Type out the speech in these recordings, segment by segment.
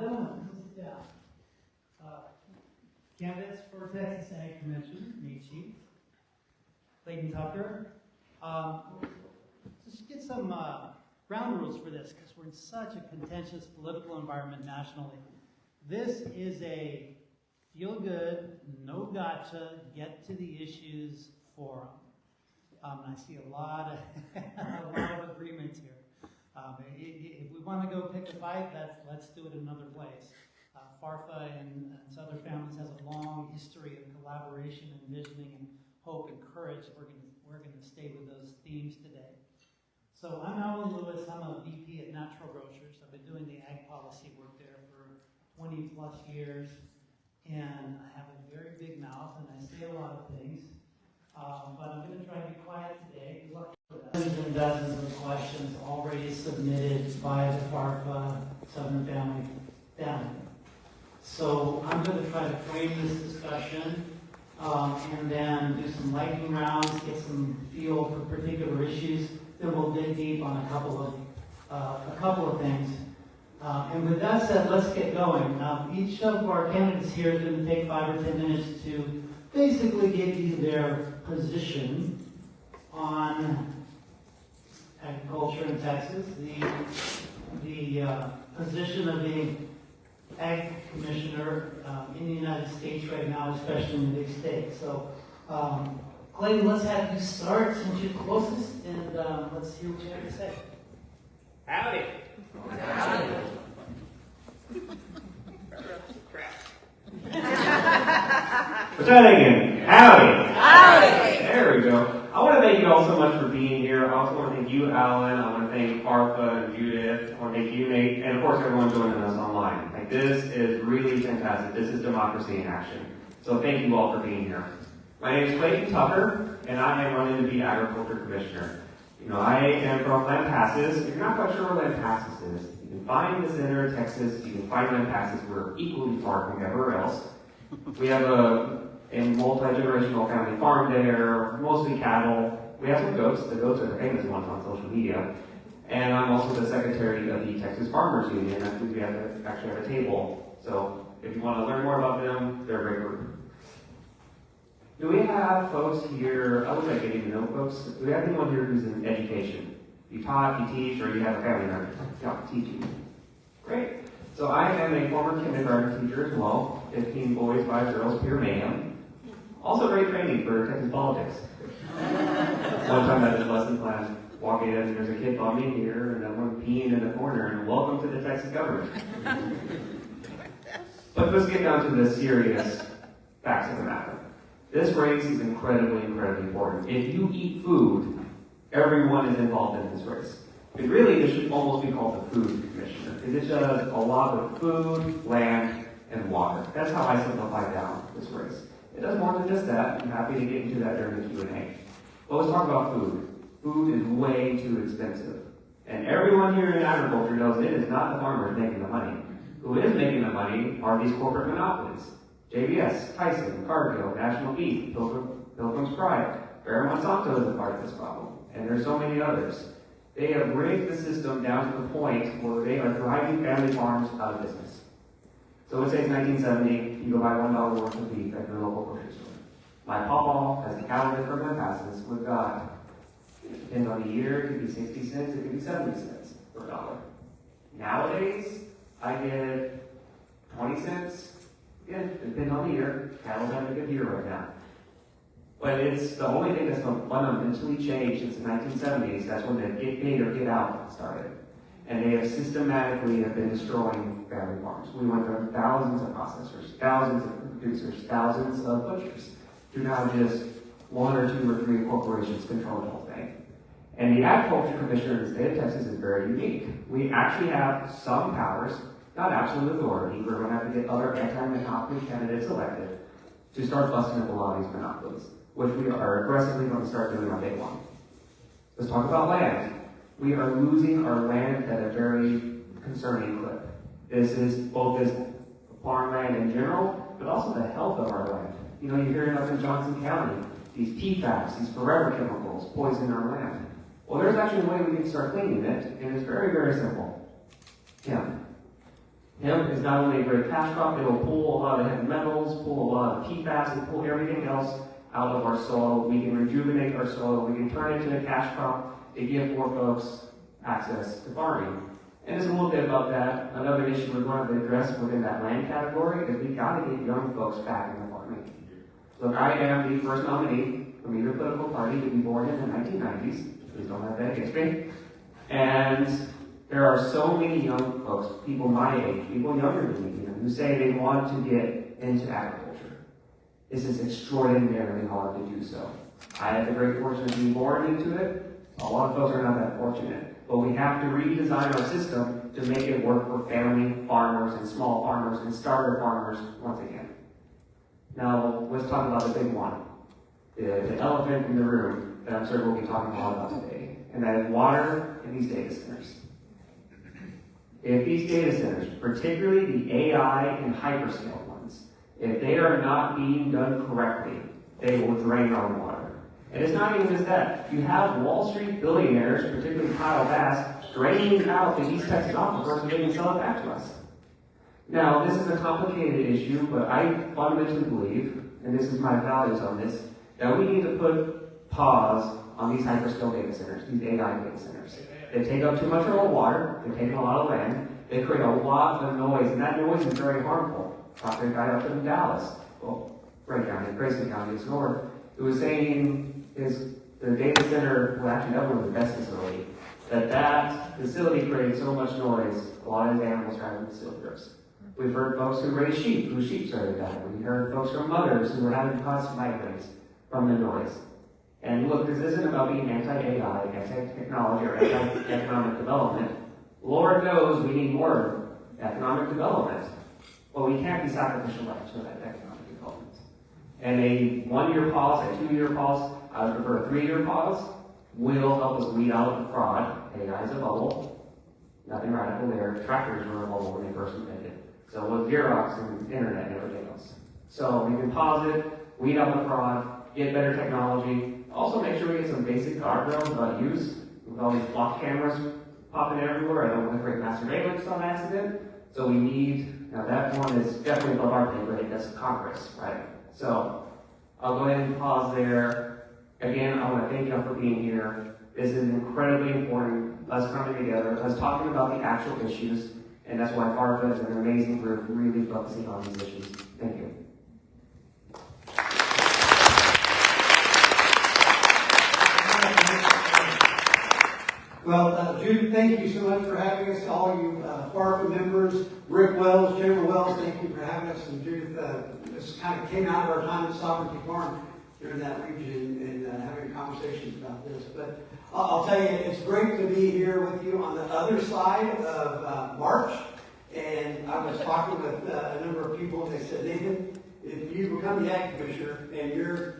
gentlemen, sit down. Candidates for Texas Ag Commission, meet Chief Clayton Tucker. Just get some ground rules for this, because we're in such a contentious political environment nationally. This is a feel-good, no gotcha, get to the issues forum. I see a lot of agreements here. If we want to go pick a fight, let's do it another place. FARFA and other families has a long history of collaboration and visioning and hope and courage. We're going to stay with those themes today. So I'm Alan Lewis. I'm a VP at Natural Grocers. I've been doing the ag policy work there for 20 plus years, and I have a very big mouth and I say a lot of things. But I'm going to try to be quiet today. Good luck with that. Dozens and dozens of questions already submitted by the FARFA Southern Family Family. So I'm going to try to frame this discussion and then do some lightning rounds, get some feel for particular issues. Then we'll dig deep on a couple of things. And with that said, let's get going. Each of our candidates here is going to take 5 or 10 minutes to basically give you their position on agriculture in Texas, the position of being Ag Commissioner in the United States right now, especially in the big states. So, Clayton, let's have you start since you're closest, and let's hear what you have to say. Howdy. Howdy. Let's try that again. Howdy. Howdy. There we go. I want to thank you all so much for being here. I also want to thank you, Alan. I want to thank FARFA and Judith. I want to thank you, Nate, and of course everyone joining us online. Like, this is really fantastic. This is democracy in action. So thank you all for being here. My name is Clayton Tucker, and I am running to be Agriculture Commissioner. You know, I am from Lampasas. If you're not quite sure where Lampasas is, you can find the center of Texas. You can find Lampasas. We're equally far from everywhere else. We have a multi-generational family farm there, mostly cattle. We have some goats. The goats are the famous ones on social media. And I'm also the secretary of the Texas Farmers Union. I think we actually have a table. So if you want to learn more about them, they're a great group. Do we have folks here, I wish I could even know folks, do we have anyone here who's in education? You taught, you teach, or you have a family member teaching? Great. So I am a former kindergarten teacher as well, 15 boys, 5 girls, pure mayhem. Also great training for Texas politics. One time I did lesson plan, walk in and there's a kid bumming here and one peeing in the corner, and welcome to the Texas government. But let's get down to the serious facts of the matter. This race is incredibly, incredibly important. If you eat food, everyone is involved in this race. And really, this should almost be called the Food Commissioner, because it does a lot with food, land, and water. That's how I simplify down this race. It does more than just that. I'm happy to get into that during the Q&A. But let's talk about food. Food is way too expensive. And everyone here in agriculture knows it is not the farmers making the money. Who is making the money are these corporate monopolies. JBS, Tyson, Cargill, National Beef, Pilgrim's Pride, Bayer Monsanto is a part of this problem. And there's so many others. They have rigged the system down to the point where they are driving family farms out of business. So let's say it's 1970, you go buy $1 worth of beef at your local grocery store. My pawpaw has a calendar for my passes. We've got, depending on the year, it could be 60 cents, it could be 70 cents per dollar. Nowadays, I get 20 cents. Again, depending on the year. Cattle's having a good year right now. But it's the only thing that's fundamentally changed since the 1970s. That's when the get paid or get out started. And they have systematically been destroying family farms. We went from thousands of processors, thousands of producers, thousands of butchers, to now just 1 or 2 or 3 corporations control the whole thing. And the Agriculture Commissioner in the state of Texas is very unique. We actually have some powers, not absolute authority. We're going to have to get other anti-monopoly candidates elected to start busting up a lot of these monopolies, which we are aggressively going to start doing on day one. Let's talk about land. We are losing our land at a very concerning clip. This is both as farmland in general, but also the health of our land. You know, you're hearing up in Johnson County, these PFAS, these forever chemicals poison our land. Well, there's actually a way we can start cleaning it, and it's very, very simple. Yeah. Hemp is not only a great cash crop, it'll pull a lot of heavy metals, pull a lot of PFAS, and pull everything else out of our soil. We can rejuvenate our soil. We can turn it into a cash crop to give more folks access to farming. And just a little bit about that. Another issue we're going to address within that land category is we got to get young folks back into farming. Look, I am the first nominee from either political party to be born in the 1990s. Please don't have that against me. And there are so many young folks, people my age, people younger than me, who say they want to get into agriculture. This is extraordinarily hard to do so. I had the great fortune of being born into it. A lot of folks are not that fortunate. But we have to redesign our system to make it work for family farmers and small farmers and starter farmers once again. Now, let's talk about the big one. The elephant in the room that I'm sure we'll be talking a lot about today. And that is water and these data centers. If these data centers, particularly the AI and hyperscale ones, if they are not being done correctly, they will drain our water. And it's not even just that. You have Wall Street billionaires, particularly Kyle Bass, draining out the East Texas aquifers so they can sell it back to us. Now, this is a complicated issue, but I fundamentally believe, and this is my values on this, that we need to put pause on these hyperscale data centers, these AI data centers. They take up too much of our water, they take a lot of land, they create a lot of noise, and that noise is very harmful. Talked to a guy up in Dallas, well, Ray County, Grayson County is north, who was saying the data center, well actually that one was the best facility, that facility created so much noise, a lot of his animals died in the steel grips. We've heard folks who raise sheep, whose sheep started dying. We've heard folks from mothers who were having constant migraines from the noise. And look, this isn't about being anti-AI, anti-technology, or anti-economic development. Lord knows we need more economic development. But we can't be sacrificial lambs for that economic development. And a 1-year pause, a 2-year pause, I would prefer a 3-year pause, will help us weed out the fraud. AI is a bubble. Nothing radical there. Tractors were a bubble when they first invented. So was Xerox and internet and everything else. So we can pause it, weed out the fraud, get better technology. Also make sure we get some basic guardrails about use. With all these flock cameras popping everywhere, I don't want to create mass surveillance on accident. So we need, now that one is definitely above our pay grade, that's Congress, right? So I'll go ahead and pause there. Again, I want to thank you all for being here. This is incredibly important, us coming together, us talking about the actual issues, and that's why FARFA is an amazing group really focusing on these issues. Thank you. Well, Jude, thank you so much for having us. All you FARFA members, Rick Wells, General Wells, thank you for having us. And Judith, this kind of came out of our time at Sovereignty Farm during that region and having conversations about this. But I'll tell you, it's great to be here with you on the other side of March. And I was talking with a number of people, and they said, Nathan, if you become the ag commissioner and your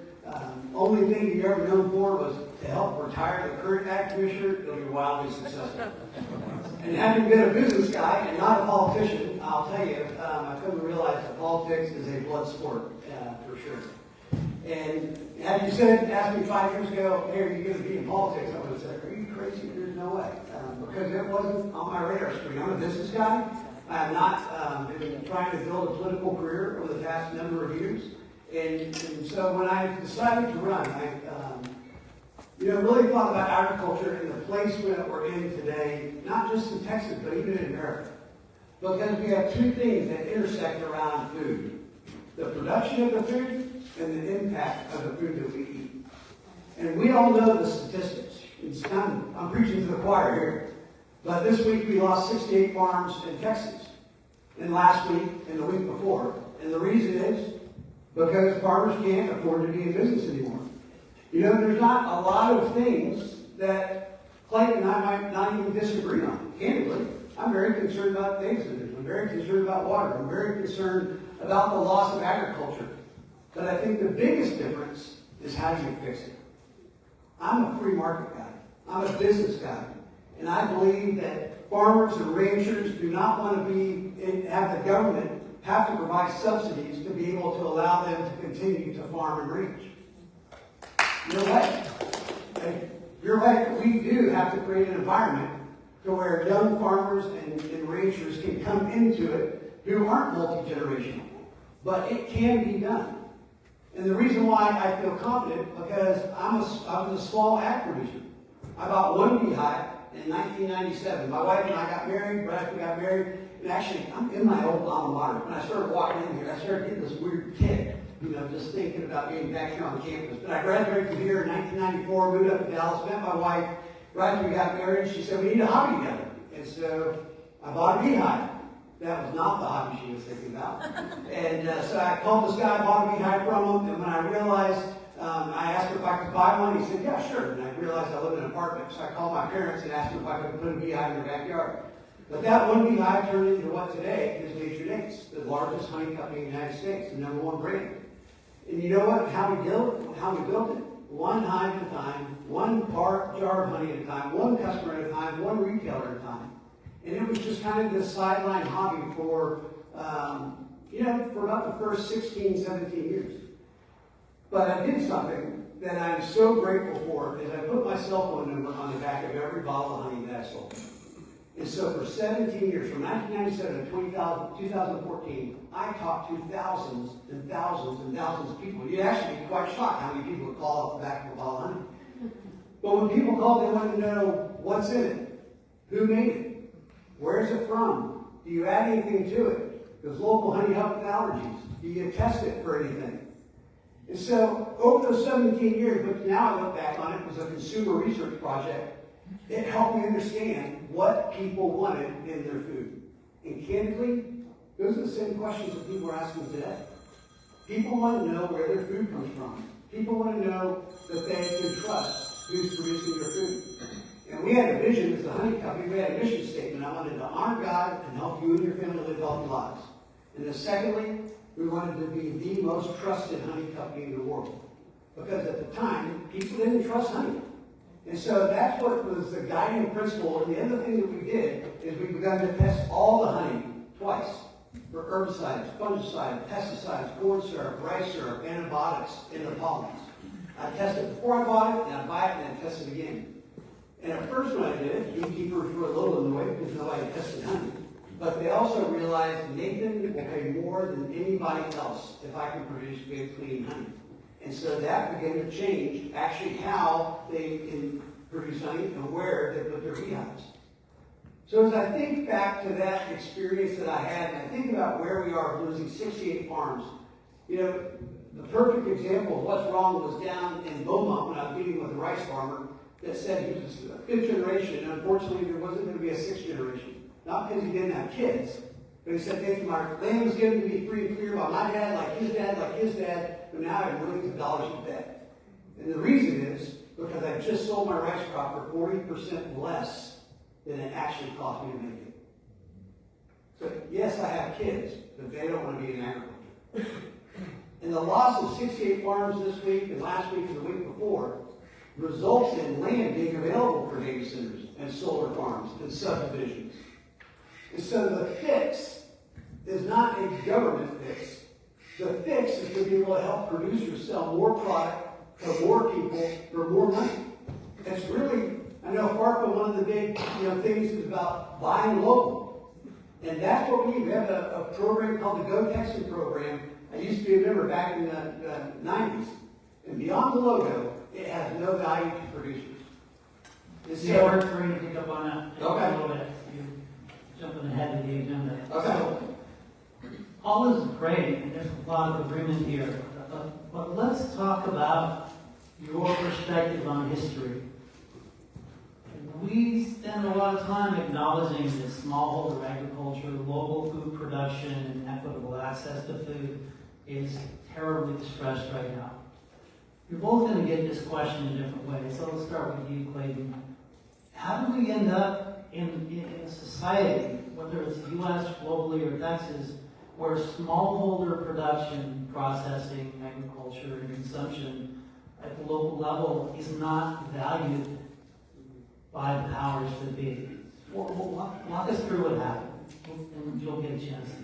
only thing you've ever known for was to help retire the current ag commissioner, you'll be wildly successful. And having been a business guy and not a politician, I'll tell you, I couldn't realize that politics is a blood sport, for sure. And had you asked me 5 years ago, hey, are you going to be in politics? I would have said, are you crazy? There's no way. Because it wasn't on my radar screen. I'm a business guy. I have not been trying to build a political career over the past number of years. And so when I decided to run, I really thought about agriculture and the place that we're in today, not just in Texas, but even in America. Because we have two things that intersect around food. The production of the food and the impact of the food that we eat. And we all know the statistics. I'm preaching to the choir here. But this week we lost 68 farms in Texas. And last week and the week before. And the reason is because farmers can't afford to be in business anymore. There's not a lot of things that Clayton and I might not even disagree on. Candidly, I'm very concerned about data centers. I'm very concerned about water. I'm very concerned about the loss of agriculture. But I think the biggest difference is how do you fix it. I'm a free market guy. I'm a business guy. And I believe that farmers and ranchers do not want to have the government have to provide subsidies to be able to allow them to continue to farm and ranch. You're right. You're right that we do have to create an environment to where young farmers and ranchers can come into it who aren't multi-generational. But it can be done. And the reason why I feel confident, because I was a small ag producer. I bought one beehive in 1997. My wife and I got married, Brad got married, and actually, I'm in my old alma mater. When I started walking in here, I started getting this weird kick, just thinking about being back here on campus. But I graduated from here in 1994, moved up to Dallas, met my wife. Right after we got married, she said, we need a hobby together. And so I bought a beehive. That was not the hobby she was thinking about. And so I called this guy, bought a beehive from him, and when I realized, I asked him if I could buy one, he said, yeah, sure. And I realized I lived in an apartment, so I called my parents and asked them if I could put a beehive in their backyard. But that one beehive turned into what today is Major Dates, the largest honey company in the United States, the #1 brand. And you know what? How we built it? One hive at a time, one jar of honey at a time, one customer at a time, one retailer at a time. And it was just kind of this sideline hobby for about the first 16, 17 years. But I did something that I'm so grateful for, is I put my cell phone number on the back of every bottle of honey that I sold. And so for 17 years, from 1997 to 2014, I talked to thousands and thousands and thousands of people. You'd actually be quite shocked how many people would call off the back of a bottle of honey. But when people called, they wanted to know what's in it, who made it, where is it from, do you add anything to it? Does local honey help with allergies? Do you test it for anything? And so over those 17 years, but now I look back on it, it was a consumer research project. It helped me understand what people wanted in their food. And candidly, those are the same questions that people are asking today. People want to know where their food comes from. People want to know that they can trust who's producing their food. And we had a vision as a honey company. We had a mission statement. I wanted to honor God and help you and your family live healthy lives. And then secondly, we wanted to be the most trusted honey company in the world. Because at the time, people didn't trust honey. And so that's what was the guiding principle. And the other thing that we did is we began to test all the honey twice for herbicides, fungicides, pesticides, corn syrup, rice syrup, antibiotics, and the pollens. I tested before I bought it, and I buy it, and I test it again. And at first when I did it, beekeepers were a little annoyed because nobody tested honey. But they also realized Nathan will pay more than anybody else if I can produce good, clean honey. And so that began to change actually how they can produce honey and where they put their beehives. So as I think back to that experience that I had, and I think about where we are losing 68 farms, the perfect example of what's wrong was down in Beaumont when I was meeting with a rice farmer that said he was a 5th generation, and unfortunately there wasn't going to be a 6th generation. Not because he didn't have kids, but he said, thank you, my land was given to me free and clear by my dad, like his dad, but now I have millions of dollars in debt. And the reason is because I just sold my rice crop for 40% less than it actually cost me to make it. So yes, I have kids, but they don't want to be in agriculture. And the loss of 68 farms this week and last week and the week before results in land being available for data centers and solar farms and subdivisions. And so the fix is not a government fix. The fix is to be able to help producers sell more product to more people for more money. It's really, I know FARPA, one of the big things is about buying local. And that's what we have a program called the Go Texas program. I used to be a member back in the 90s. And beyond the logo, it has no value to producers. Yeah, we're going to pick up on that Okay. a little bit. You're jumping ahead of the agenda. Okay. So, all is great, and there's a lot of agreement here. But let's talk about your perspective on history. We spend a lot of time acknowledging that smallholder agriculture, local food production, and equitable access to food is terribly distressed right now. You're both going to get this question in different ways, so let's start with you, Clayton. How do we end up in a society, whether it's the U.S., globally, or Texas, where smallholder production, processing, agriculture, and consumption at the local level is not valued by the powers that be? Walk us through what happened, and you'll get a chance to.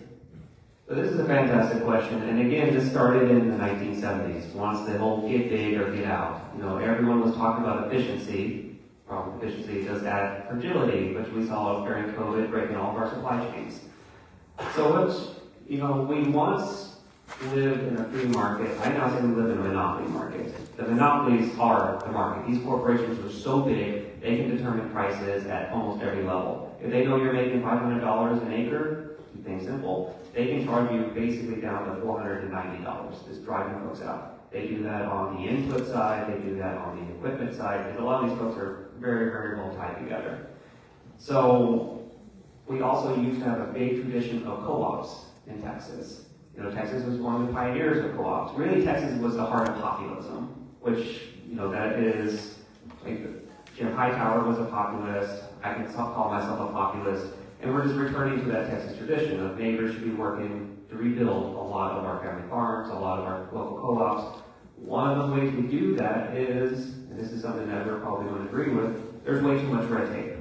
So this is a fantastic question, and again, this started in the 1970s. Once the whole get big or get out, everyone was talking about efficiency, problem efficiency, it does add fragility, which we saw during COVID breaking all of our supply chains. So it's, we once lived in a free market. I now say we live in a monopoly market. The monopolies are the market. These corporations are so big, they can determine prices at almost every level. If they know you're making $500 an acre, keep things simple, they can charge you basically down to $490, just driving folks out. They do that on the input side, they do that on the equipment side, because a lot of these folks are very, very well tied together. So we also used to have a big tradition of co-ops in Texas. Texas was one of the pioneers of co-ops. Really, Texas was the heart of populism, which, that is, like, Jim Hightower was a populist. I can call myself a populist. And we're just returning to that Texas tradition of neighbors should be working to rebuild a lot of our family farms, a lot of our local co-ops. One of the ways we do that is, and this is something that we're probably going to agree with, there's way too much red tape.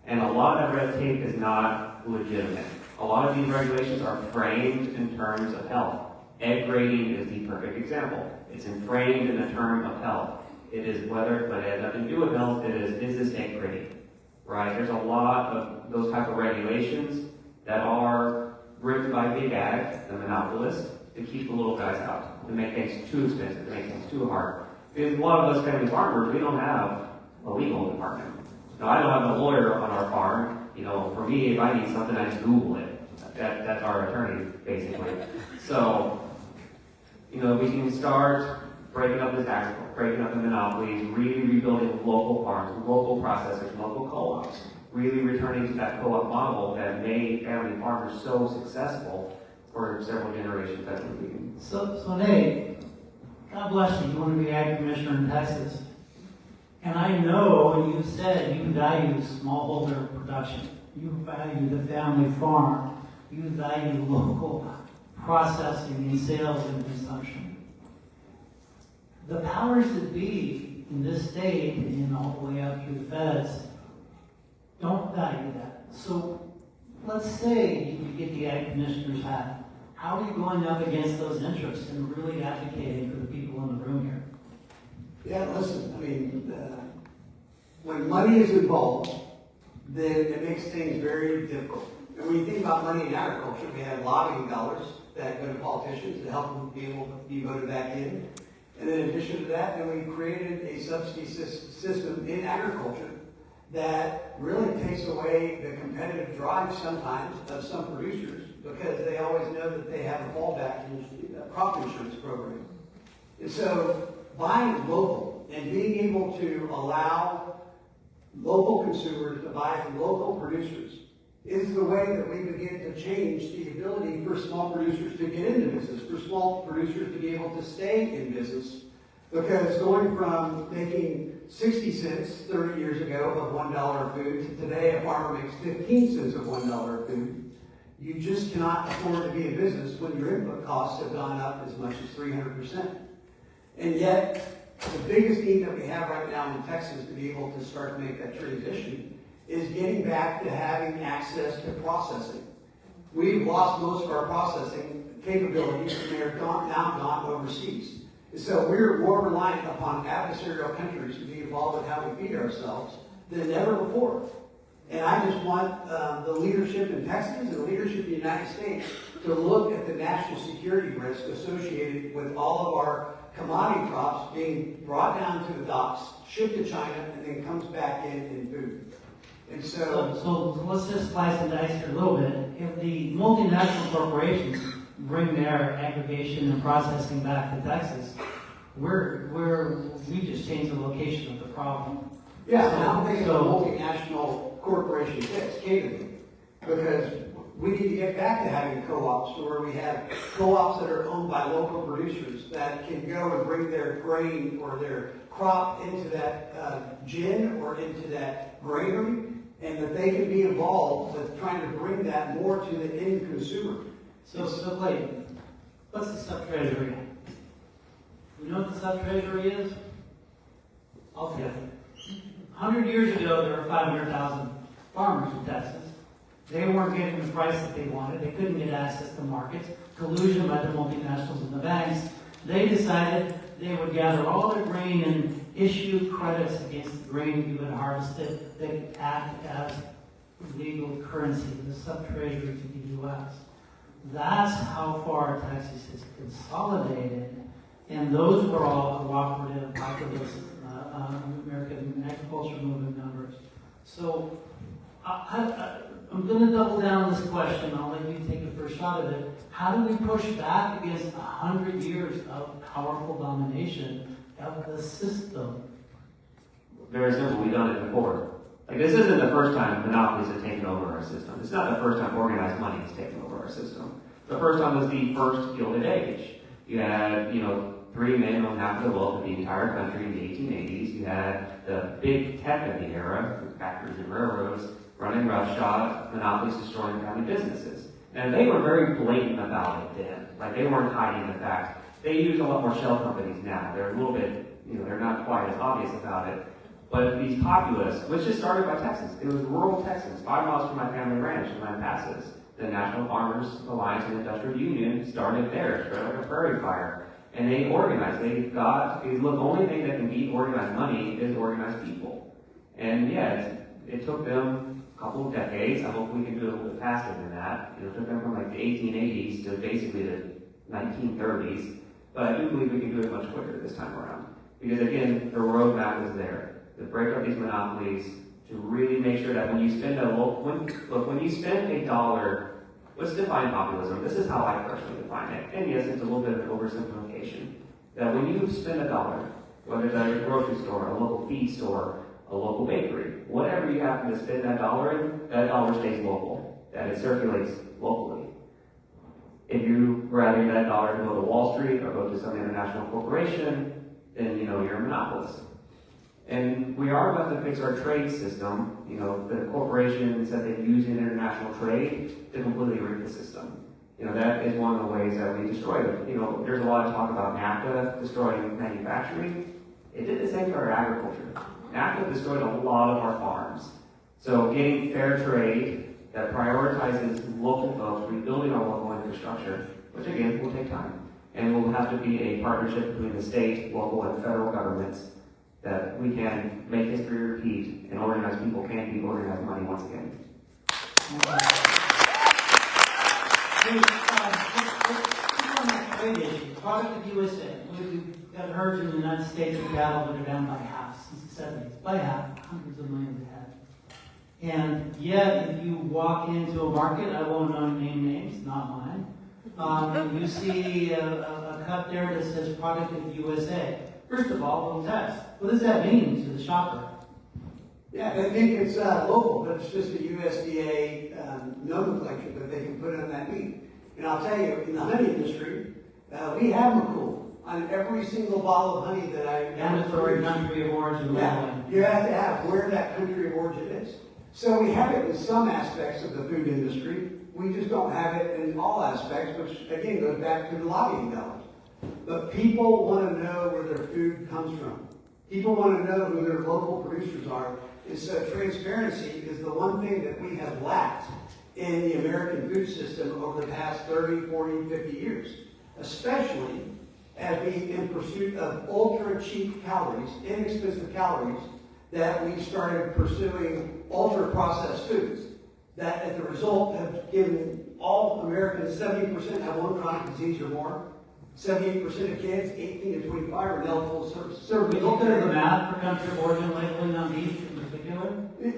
And a lot of that red tape is not legitimate. A lot of these regulations are framed in terms of health. Egg grading is the perfect example. It's framed in the term of health. It is whether, but it has nothing to do with health, is this egg grading? Right? There's a lot of those type of regulations that are written by big ag, the monopolist, to keep the little guys out, to make things too expensive, to make things too hard. Because a lot of us family farmers, we don't have a legal department. Now, I don't have a lawyer on our farm. For me, if I need something, I just Google it. That's our attorney, basically. So, we can start breaking up this agriculture, breaking up the monopolies, really rebuilding local farms, local processors, local co-ops, really returning to that co-op model that made family farmers so successful for several generations. That's what we can. So Nate, God bless you. You want to be ag commissioner in Texas. And I know, and you said you value smallholder production. You value the family farm. You value local processing and sales and consumption. The powers that be in this state and all the way up through the feds don't value that. So let's say you get the ag commissioner's hat. How are you going up against those interests and really advocating for the people in the room here? Yeah, listen, when money is involved, then it makes things very difficult. And when you think about money in agriculture, we have lobbying dollars that go to politicians to help them be able to be voted back in. And then in addition to that, then we created a subsidy system in agriculture that really takes away the competitive drive sometimes of some producers because they always know that they have a fallback in the crop insurance program. And so buying local and being able to allow local consumers to buy from local producers is the way that we begin to change the ability for small producers to get into business, for small producers to be able to stay in business. Because going from making 60 cents 30 years ago of $1 of food to today a farmer makes 15 cents of $1 of food, you just cannot afford to be in business when your input costs have gone up as much as 300%. And yet, the biggest need that we have right now in Texas to be able to start to make that transition is getting back to having access to processing. We've lost most of our processing capabilities and they're now gone overseas. So we're more reliant upon adversarial countries to be involved in how we feed ourselves than ever before. And I just want the leadership in Texas and the leadership in the United States to look at the national security risk associated with all of our commodity crops being brought down to the docks, shipped to China, and then comes back in food. And So let's just slice and dice here a little bit. If the multinational corporations bring their aggregation and processing back to Texas, we just changed the location of the problem. yeah, and I don't think it's a multinational corporation fix, candidly, because we need to get back to having co-ops where we have co-ops that are owned by local producers that can go and bring their grain or their crop into that gin or into that granary, and that they can be involved with trying to bring that more to the end consumer. So Clayton, what's the sub-treasury? You know what the sub-treasury is? I'll tell you. 100 years ago, there were 500,000 farmers in Texas. They weren't getting the price that they wanted. They couldn't get access to markets. Collusion by the multinationals and the banks. They decided they would gather all their grain issue credits against the grain you had harvested that act as legal currency, the sub-treasury to the U.S. That's how far Texas is consolidated, and those were all cooperative, populist, American agriculture movement members. So I'm going to double down on this question. I'll let you take the first shot of it. How do we push back against 100 years of powerful domination of the system? Very simple, we've done it before. Like, this isn't the first time monopolies have taken over our system. It's not the first time organized money has taken over our system. The first time was the first Gilded Age. You had, 3 men on half of the wealth of the entire country in the 1880s. You had the big tech of the era, factories and railroads, running roughshod, monopolies destroying family businesses. And they were very blatant about it then. Like, they weren't hiding the fact. They use a lot more shell companies now. They're a little bit, they're not quite as obvious about it. But these populists, which just started by Texans, it was rural Texans, 5 miles from my family ranch in Land Passes. The National Farmers Alliance and Industrial Union started there, spread like a prairie fire. And they organized. The only thing that can beat organized money is organized people. And yeah, it took them a couple of decades. I hope we can do it a little bit faster than that. It took them from like the 1880s to basically the 1930s. But I do believe we can do it much quicker this time around. Because again, the roadmap is there. To break up these monopolies, to really make sure that when you spend when you spend a dollar, let's define populism. This is how I personally define it. And yes, it's a little bit of an oversimplification. That when you spend a dollar, whether it's at a grocery store, a local feed store, a local bakery, whatever you happen to spend that dollar in, that dollar stays local. That it circulates locally. If you rather that dollar to go to Wall Street or go to some international corporation, then you're a monopolist. And we are about to fix our trade system. The corporation said they use international trade to completely rig the system. That is one of the ways that we destroy it. There's a lot of talk about NAFTA destroying manufacturing. It did the same for our agriculture. NAFTA destroyed a lot of our farms. So getting fair trade that prioritizes local folks, rebuilding our local infrastructure, which again will take time. And will have to be a partnership between the state, local, and federal governments that we can make history repeat and organized people can be organized money once again. On that trade issue, product of USA, we've got herds in the United States of cattle that are down by half since the 70s, by half, hundreds of millions ahead. And yet, if you walk into a market, I won't name names, not mine, you see a cut there that says product of USA. First of all, we'll test. What does that mean to the shopper? Yeah, they think it's local, but it's just a USDA nomenclature that they can put on that meat. And I'll tell you, in the honey industry, we have McCool on every single bottle of honey that I... Mandatory country of origin. Yeah, you have to have where that country of origin is. So we have it in some aspects of the food industry. We just don't have it in all aspects, which again goes back to the lobbying dollars. But people want to know where their food comes from. People want to know who their local producers are. And so transparency is the one thing that we have lacked in the American food system over the past 30, 40, 50 years. Especially as we, in pursuit of ultra cheap calories, inexpensive calories, that we started pursuing ultra processed foods. That as a result have given all Americans 70% have one chronic disease or more. 78% of kids, 18 to 25, are eligible to serve. We looked at the math for country of origin labeling on beef in particular.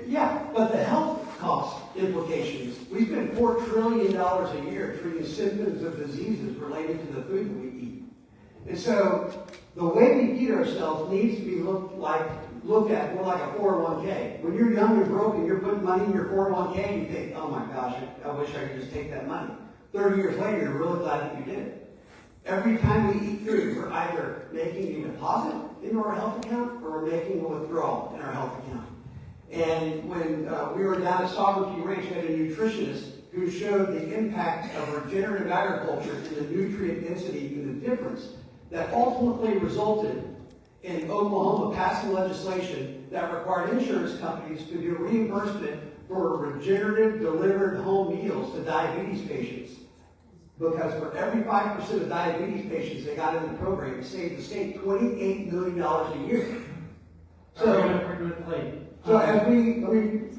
Yeah, but the health cost implications. We spend $4 trillion a year treating symptoms of diseases related to the food that we eat. And so the way we feed ourselves needs to be looked at more like a 401k. When you're young and broke and you're putting money in your 401k, you think, oh my gosh, I wish I could just take that money. 30 years later, you're really glad that you did it. Every time we eat food, we're either making a deposit into our health account or we're making a withdrawal in our health account. And when we were down at Sovereignty Ranch, we had a nutritionist who showed the impact of regenerative agriculture and the nutrient density and the difference that ultimately resulted in Oklahoma passing legislation that required insurance companies to do reimbursement for regenerative delivered home meals to diabetes patients. Because for every 5% of diabetes patients they got in the program, it saved the state $28 million a year. So as we,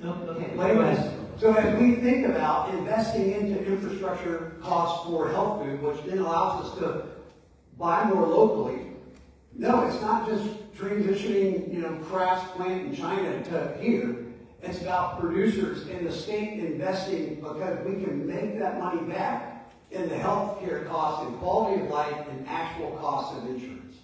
Okay. Wait a minute. So as we think about investing into infrastructure costs for health food, which then allows us to buy more locally, no, it's not just transitioning, Kraft's plant in China to here. It's about producers and the state investing because we can make that money back in the healthcare costs and quality of life and actual costs of insurance.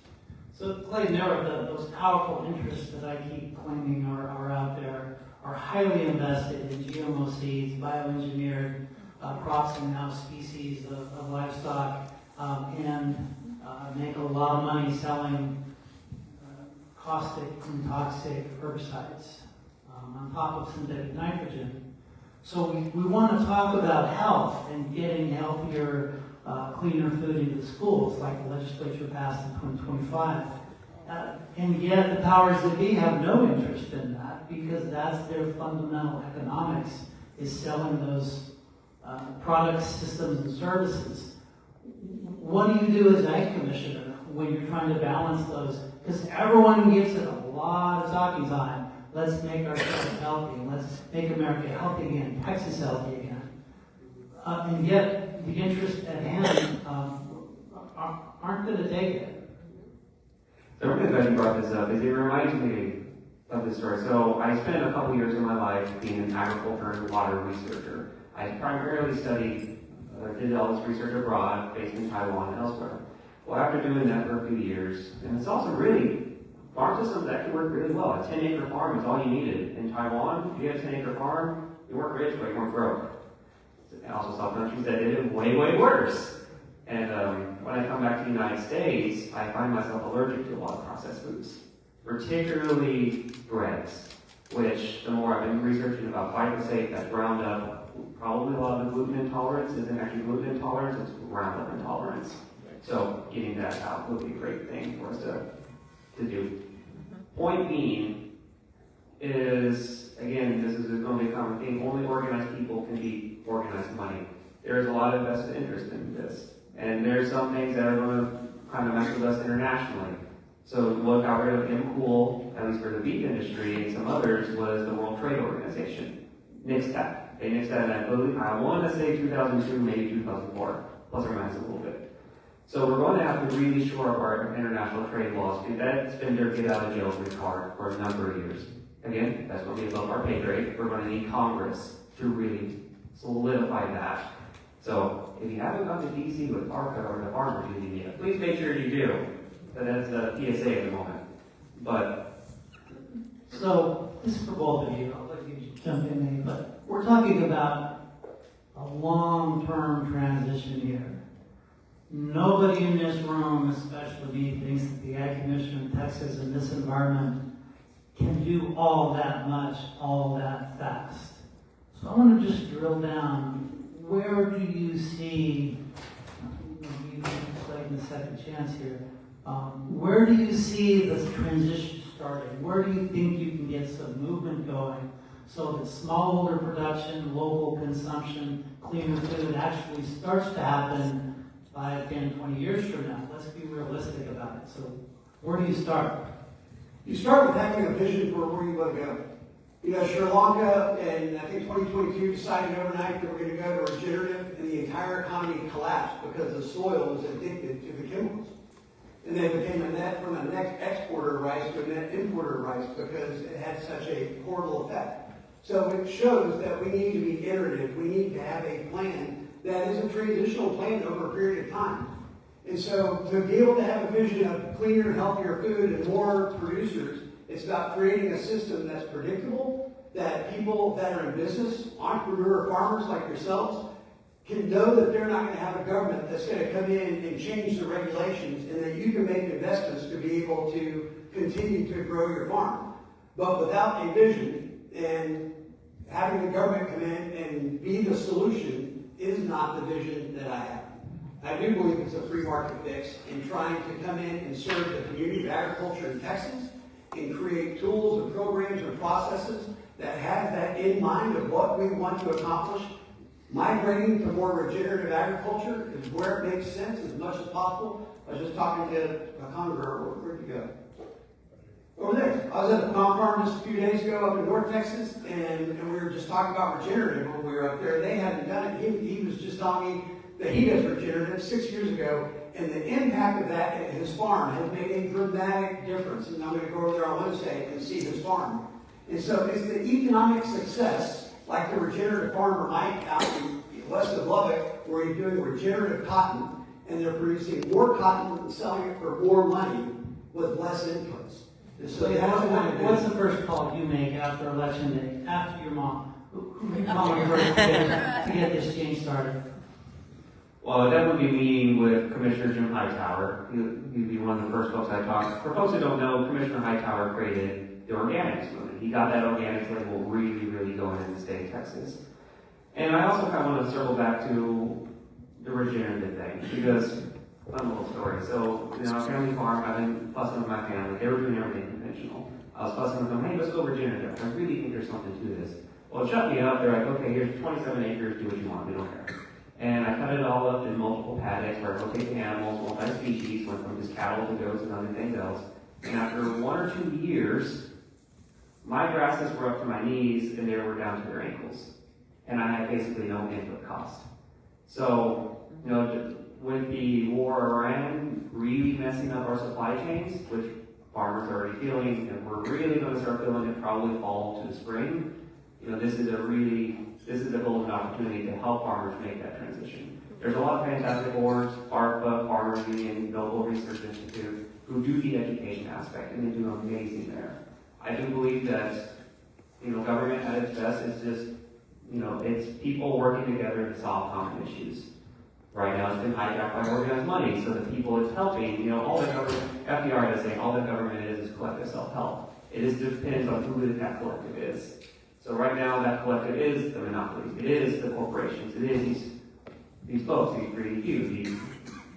So Clay, those powerful interests that I keep claiming are out there are highly invested in GMO seeds, bioengineered crops and now species of livestock, and make a lot of money selling caustic and toxic herbicides on top of synthetic nitrogen. So we want to talk about health and getting healthier, cleaner food into the schools, like the legislature passed in 2025. And yet the powers that be have no interest in that because that's their fundamental economics, is selling those products, systems, and services. What do you do as ag commissioner when you're trying to balance those? Because everyone gives it a lot of talking time. Let's make ourselves healthy. Let's make America healthy again, Texas healthy again. And yet the interests at hand aren't going to take it. The reason that you brought this up is it reminds me of this story. So I spent a couple years of my life being an agriculture and water researcher. I primarily did all this research abroad, based in Taiwan and elsewhere. Well, after doing that for a few years, and it's also really, farm systems actually work really well. A 10-acre farm is all you needed. In Taiwan, if you had a 10-acre farm, you weren't rich, but you weren't broke. I also saw countries that did it way, way worse. And when I come back to the United States, I find myself allergic to a lot of processed foods, particularly breads, which the more I've been researching about glyphosate, that's Roundup, probably a lot of the gluten intolerance isn't actually gluten intolerance, it's Roundup intolerance. So getting that out would be a great thing for us to do. Point being is, again, this is going to be a common thing, only organized people can be organized money. There's a lot of vested interest in this. And there's some things that are going to kind of mess with us internationally. So what got rid of MCOOL, at least for the beef industry, and some others, was the World Trade Organization. Nixed that. They nixed that, and I want to say 2002, maybe 2004, plus or minus a little bit. So we're going to have to really shore up our international trade laws. That's been their get out of jail free card for a number of years. Again, that's going to be above our pay grade. We're going to need Congress to really solidify that. So if you haven't gone to DC with ARCA or the Farmers Union yet, please make sure you do. But that's a PSA at the moment. But so this is for both of you. I'll let you jump in maybe, but we're talking about a long-term transition here. Nobody in this room, especially me, thinks that the Ag Commission in Texas in this environment can do all that much, all that fast. So I want to just drill down. Where do you see, maybe like the second chance here, where do you see this transition starting? Where do you think you can get some movement going so that smallholder production, local consumption, cleaner food actually starts to happen 5, 10, 20 years from now? Let's be realistic about it. So where do you start? You start with having a vision for where you want to go. Sri Lanka, and I think 2022 decided overnight that we're going to go to regenerative, and the entire economy collapsed because the soil was addicted to the chemicals. And they became from a net exporter of rice to a net importer of rice because it had such a horrible effect. So it shows that we need to be iterative. We need to have a plan that is a transitional plan over a period of time. And so to be able to have a vision of cleaner, healthier food and more producers, it's about creating a system that's predictable, that people that are in business, entrepreneur farmers like yourselves, can know that they're not going to have a government that's going to come in and change the regulations, and that you can make investments to be able to continue to grow your farm. But without a vision and having the government come in and be the solution is not the vision that I have. I do believe it's a free market fix in trying to come in and serve the community of agriculture in Texas and create tools and programs and processes that have that in mind of what we want to accomplish. Migrating to more regenerative agriculture is where it makes sense as much as possible. I was just talking to a congressman. Where'd you go? Over there. I was at the palm farm just a few days ago up in North Texas, and we were just talking about regenerative when we were up there. They hadn't done it. He was just telling me that he does regenerative 6 years ago, and the impact of that at his farm has made a dramatic difference. And I'm going to go over there on Wednesday and see his farm. And so it's the economic success, like the regenerative farmer Mike out west of Lubbock, where he's doing regenerative cotton, and they're producing more cotton and selling it for more money with less inputs. And so What's the first call you make after election day, after your mom? Who are you calling first to get this change started? Well, that would be meeting with Commissioner Jim Hightower. He'd be one of the first folks I talked. For folks who don't know, Commissioner Hightower created the organics movement. He got that organics label really, really going in the state of Texas. And I also kind of want to circle back to the regenerative thing, because fun little story. So, our family farm, I've been fussing with my family. They were doing everything conventional. I was fussing with them, hey, let's go regenerative. I really think there's something to this. Well, it shut me up. They're like, okay, here's 27 acres, do what you want, we don't care. And I cut it all up in multiple paddocks where I rotate the animals, multi-species, went from just cattle to goats and other things else. And after 1 or 2 years, my grasses were up to my knees and they were down to their ankles. And I had basically no input cost. So, with the war in Iran really messing up our supply chains, which farmers are already feeling, and we're really going to start feeling it probably fall to the spring, this is a golden opportunity to help farmers make that transition. There's a lot of fantastic boards, ARPA, Farmers Union, Noble Research Institute, who do the education aspect, and they do amazing there. I do believe that, government at its best is just, it's people working together to solve common issues. Right now it's been hijacked by organized money, so the people it's helping, all the government, FDR is saying all the government is collective self-help. It depends on who that collective is. So right now that collective is the monopolies, it is the corporations, it is these folks, these greedy few, these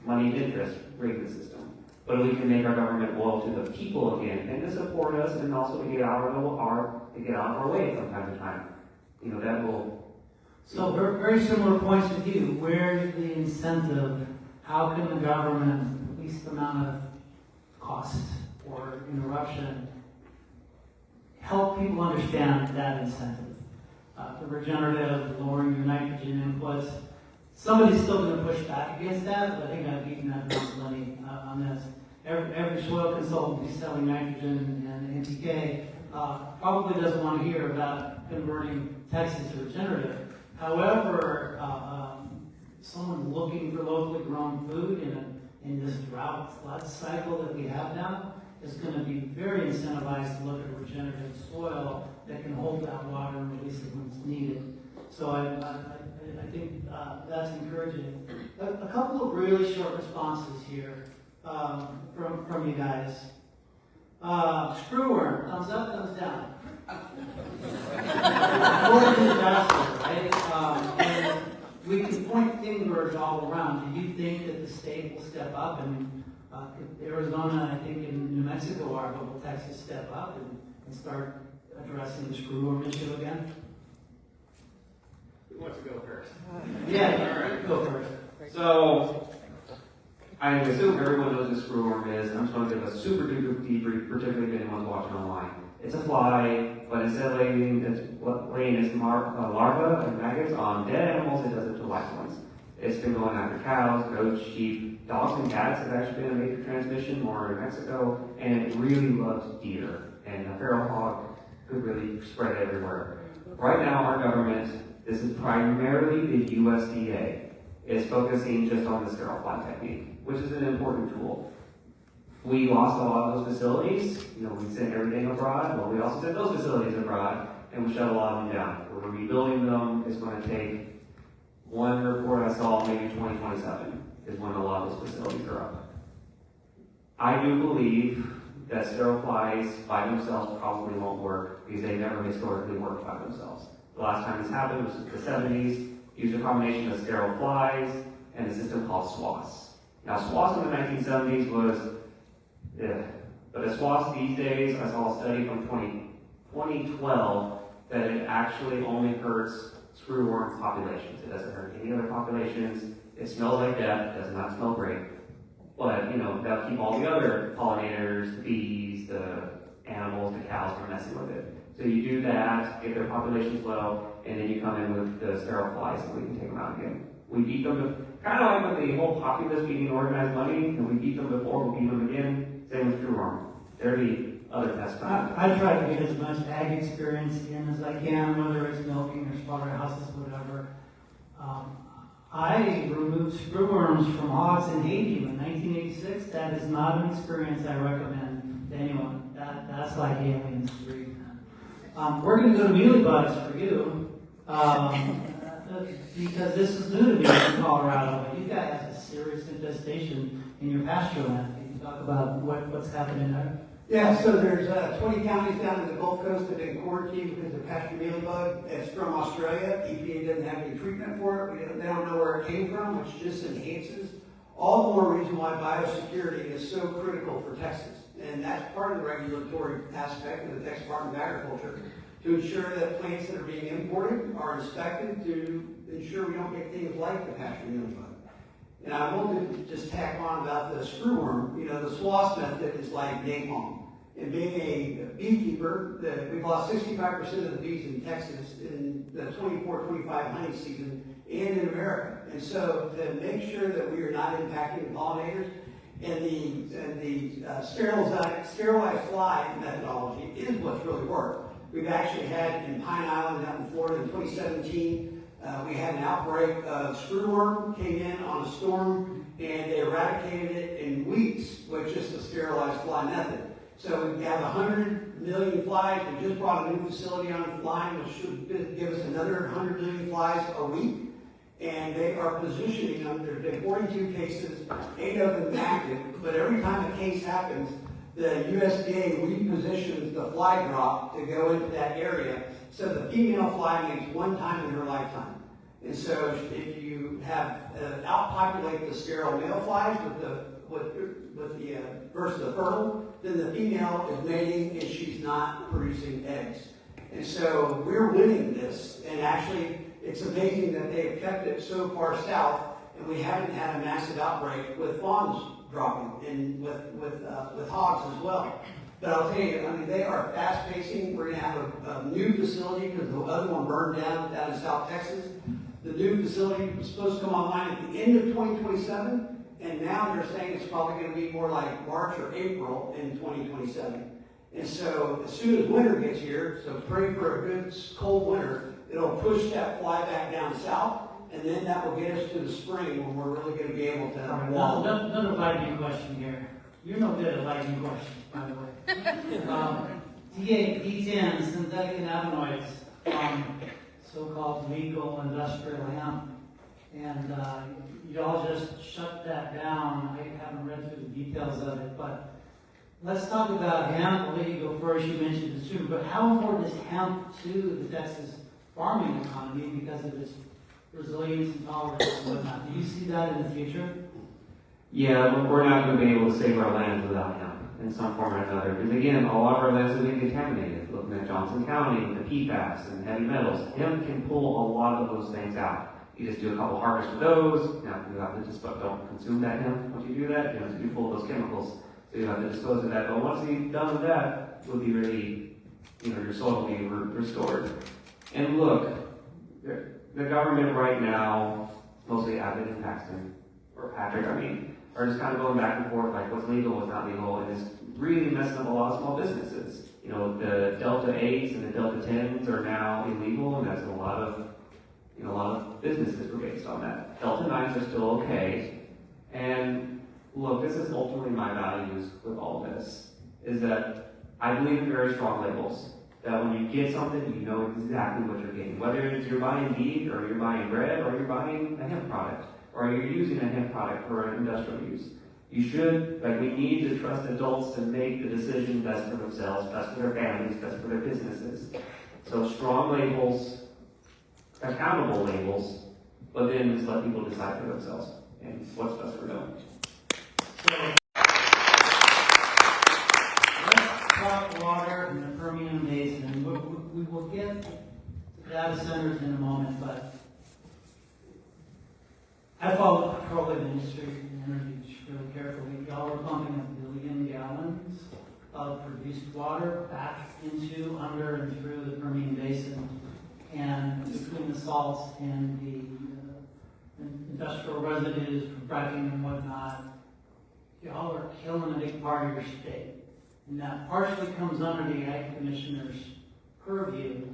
moneyed interests rigging the system. But if we can make our government loyal to the people again, and to support us, and also to get out of our way from time to time, that will. So very similar points with you. Where's the incentive? How can the government, the least amount of cost or interruption, help people understand that incentive? The regenerative, lowering your nitrogen inputs. Somebody's still going to push back against that, but I think I've beaten that drum plenty on this. Every soil consultant who's selling nitrogen and NPK probably doesn't want to hear about converting Texas to regenerative. However, someone looking for locally grown food in this drought flood cycle that we have now is going to be very incentivized to look at regenerative soil that can hold that water and release it when it's needed. So I think that's encouraging. A couple of really short responses here from you guys. Screwworm, thumbs up, thumbs down. According to the gospel, right? And we can point fingers all around. Do you think that the state will step up? And Arizona, I think, in New Mexico are, but will Texas step up and start addressing the screwworm issue again? Who wants to go first? Yeah, all right, go first. So, I assume everyone knows what screwworm is. I'm just going to give a super duper debrief, particularly if anyone's watching online. It's a fly, but instead of laying its larvae and maggots on dead animals, it does it to live ones. It's been going after cows, goats, sheep, dogs, and cats have actually been a major transmission more in Mexico, and it really loves deer. And a feral hog could really spread everywhere. Right now, our government, this is primarily the USDA, is focusing just on the sterile fly technique, which is an important tool. We lost a lot of those facilities. We sent everything abroad, but we also sent those facilities abroad, and we shut a lot of them down. We're rebuilding them. It's going to take, one report I saw, maybe 2027 is when a lot of those facilities are up. I do believe that sterile flies by themselves probably won't work because they never historically worked by themselves. The last time this happened was in the 70s. Used a combination of sterile flies and a system called SWAS. Now, SWAS in the 1970s was, but a SWAS these days, I saw a study from 2012 that it actually only hurts screwworm populations. It doesn't hurt any other populations. It smells like death. It does not smell great. But, that'll keep all the other pollinators, the bees, the animals, the cows are messing with it. So you do that, get their populations low, and then you come in with the sterile flies and we can take them out again. We beat them, kind of like with the whole populace beating organized money, and we beat them before, we beat them again. Same with screwworm. They're the other pest. I try to get as much ag experience in as I can, whether it's milking or slaughterhouses, whatever. I removed screwworms from hogs in Haiti in 1986. That is not an experience I recommend to anyone. That's like aliens breathe. We're going to go to mealybugs for you, because this is new to me in Colorado. But you guys have a serious infestation in your pasture land. Can you talk about what's happening there? Yeah, so there's 20 counties down in the Gulf Coast that have been quarantined because of pasture mealybug. It's from Australia. EPA doesn't have any treatment for it. They don't know where it came from, which just enhances all the more reason why biosecurity is so critical for Texas. And that's part of the regulatory aspect of the Texas Department of Agriculture, to ensure that plants that are being imported are inspected to ensure we don't get things like the pasture mealybug. And I wanted to just tack on about the screwworm. You know, the SWAS method is like napalm. And being a beekeeper, we've lost 65% of the bees in Texas in the 24-25 hunting season and in America. And so to make sure that we are not impacting the pollinators, and the sterilized fly methodology is what's really worked. We've actually had in Pine Island out in Florida in 2017, we had an outbreak of screwworm, came in on a storm, and they eradicated it in weeks with just a sterilized fly method. So we have 100 million flies. We just brought a new facility online, which should give us another 100 million flies a week. And they are positioning them. There have been 42 cases, 8 of them active, but every time a case happens, the USDA repositions the fly drop to go into that area. So the female fly mates one time in her lifetime. And so if you have outpopulate the sterile male flies versus the fertile, then the female is mating and she's not producing eggs. And so we're winning this, and actually it's amazing that they have kept it so far south, and we haven't had a massive outbreak with fawns dropping and with hogs as well. But I'll tell you, I mean, they are fast pacing. We're going to have a new facility because the other one burned down in South Texas. The new facility was supposed to come online at the end of 2027. And now they're saying it's probably going to be more like March or April in 2027. And so as soon as winter gets here, so pray for a good cold winter, it'll push that fly back down south, and then that will get us to the spring when we're really going to be able to wall. Another lightning question here. You're no good at lightning questions, by the way. D10, synthetic cannabinoids, so-called legal industrial hemp. And y'all just shut that down. I haven't read through the details of it, but let's talk about hemp. I'll let you go first. You mentioned it soon, but how important is hemp to the Texas farming economy because of its resilience and tolerance and whatnot? Do you see that in the future? Yeah, but we're not going to be able to save our lands without hemp in some form or another. Because again, a lot of our lands have been contaminated. Looking at Johnson County with the PFAS and heavy metals, hemp can pull a lot of those things out. You just do a couple harvests with those. Now you have to just don't consume that hemp. Once you do that, it's be full of those chemicals. So you have to dispose of that. But once you're done with that, you'll be really, your soil will be restored. And look, the government right now, mostly Abbott and Paxton, or Patrick, are just kind of going back and forth, like what's legal, what's not legal, and it's really messing up a lot of small businesses. The Delta 8s and the Delta 10s are now illegal, and that's a lot of businesses were based on that. Delta 9s are still okay. And look, this is ultimately my values with all this, is that I believe in very strong labels. That when you get something, you know exactly what you're getting. Whether it's you're buying beef, or you're buying bread, or you're buying a hemp product, or you're using a hemp product for industrial use. You should, we need to trust adults to make the decision best for themselves, best for their families, best for their businesses. So strong labels, accountable labels, but then just let people decide for themselves and what's best for them. So, let's talk water in the Permian Basin. We will get to data centers in a moment, but I follow the petroleum industry and energy really carefully. Y'all are pumping 1 billion gallons of produced water back into, under, and through the Permian Basin. And between the salts and the industrial residues from fracking and whatnot, y'all are killing a big part of your state. And that partially comes under the Ag Commissioner's purview.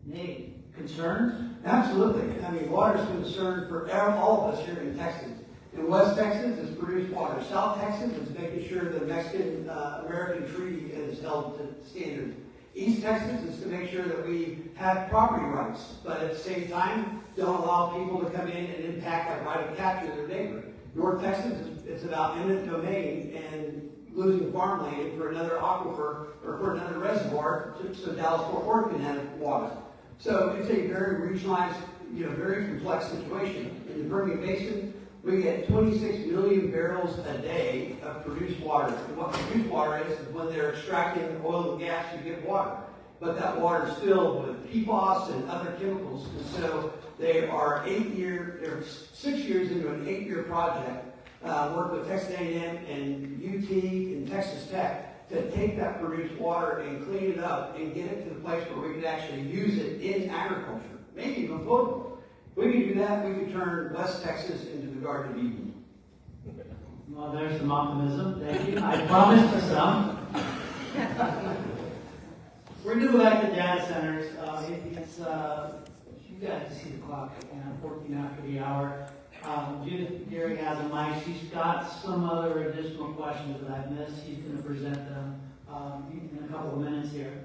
Nate, concerns? Absolutely. I mean, water's a concern for all of us here in Texas. In West Texas, it's produced water. South Texas is making sure the Mexican American treaty is held to standards. East Texas is to make sure that we have property rights, but at the same time, don't allow people to come in and impact our right of capture their neighbor. North Texas, it's about eminent domain and losing farmland for another aquifer or for another reservoir so Dallas-Fort Worth can have water. So it's a very regionalized, very complex situation. In the Permian Basin, we get 26 million barrels a day of produced water. And what produced water is when they're extracting oil and gas, you get water. But that water is filled with PFAS and other chemicals. And so they are 6 years into an 8-year project, work with Texas A&M and UT and Texas Tech to take that produced water and clean it up and get it to the place where we can actually use it in agriculture, maybe even potable. If we could do that, we could turn West Texas into the Garden of Eden. Well, there's some optimism. Thank you. I promised you some. We're going to go back to data centers. You guys see the clock, 14 after the hour. Judith Gary has a mic. She's got some other additional questions that I've missed. She's going to present them in a couple of minutes here.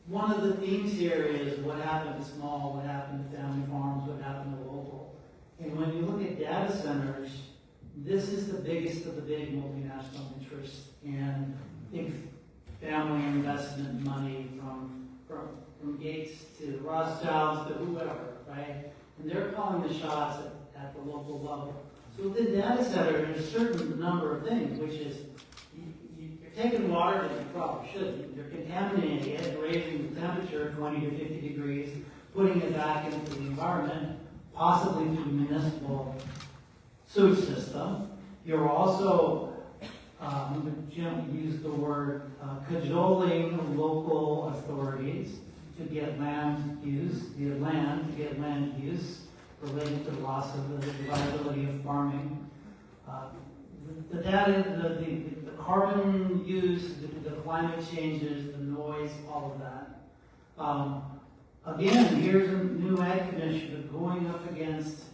One of the themes here is what happened to small, what happened to family farms, what happened to local. And when you look at data centers, this is the biggest of the big multinational interests and big family investment money from Gates to Rothschilds to whoever, right? And they're calling the shots at the local level. So with the data center, there's a certain number of things, which is you're taking water that you probably shouldn't. You're contaminating it, raising the temperature 20 to 50 degrees, putting it back into the environment, possibly through the municipal sewage system. You're also, Jim used the word, cajoling local authorities to get land use, related to the loss of the viability of farming. The carbon use, the climate changes, the noise, all of that. Again, here's a new ag commissioner going up against,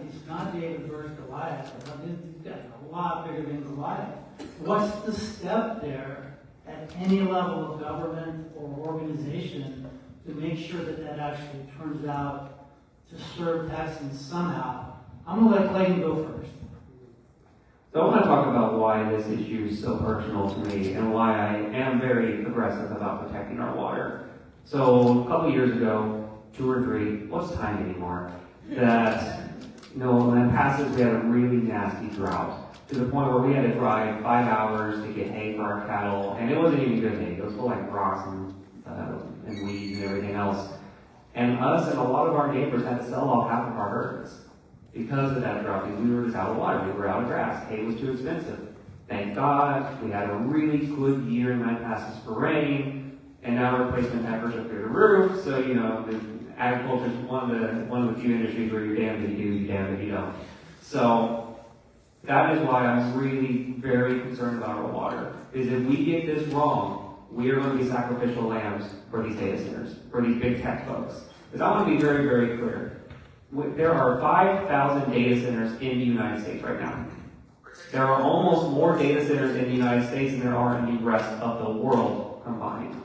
it's not David versus Goliath. He's got a lot bigger than Goliath. What's the step there at any level of government or organization to make sure that actually turns out to serve Texans somehow? I'm going to let Clayton go first. So I want to talk about why this issue is so personal to me and why I am very aggressive about protecting our water. So a couple years ago, 2 or 3, what's time anymore? That, in the past we had a really nasty drought to the point where we had to drive 5 hours to get hay for our cattle, and it wasn't even good hay. It was full of rocks and weeds and everything else. And us and a lot of our neighbors had to sell off half of our herds because of that drought, because we were just out of water, we were out of grass, hay was too expensive. Thank God, we had a really good year in my passes for rain, and now replacement peppers are through the roof, so agriculture is one of the few industries where you're damned if you do, you're damned if you don't. So that is why I'm really very concerned about our water, is if we get this wrong, we are going to be sacrificial lambs for these data centers, for these big tech folks. Because I want to be very, very clear. There are 5,000 data centers in the United States right now. There are almost more data centers in the United States than there are in the rest of the world combined.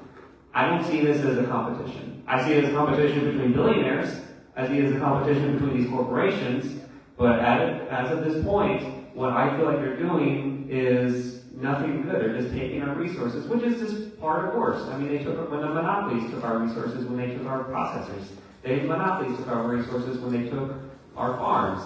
I don't see this as a competition. I see it as a competition between billionaires. I see it as a competition between these corporations. But as of this point, what I feel like they're doing is nothing good. They're just taking our resources, which is just part of worse. I mean, when the monopolies took our resources, when they took our processors. Monopolies took our resources when they took our farms.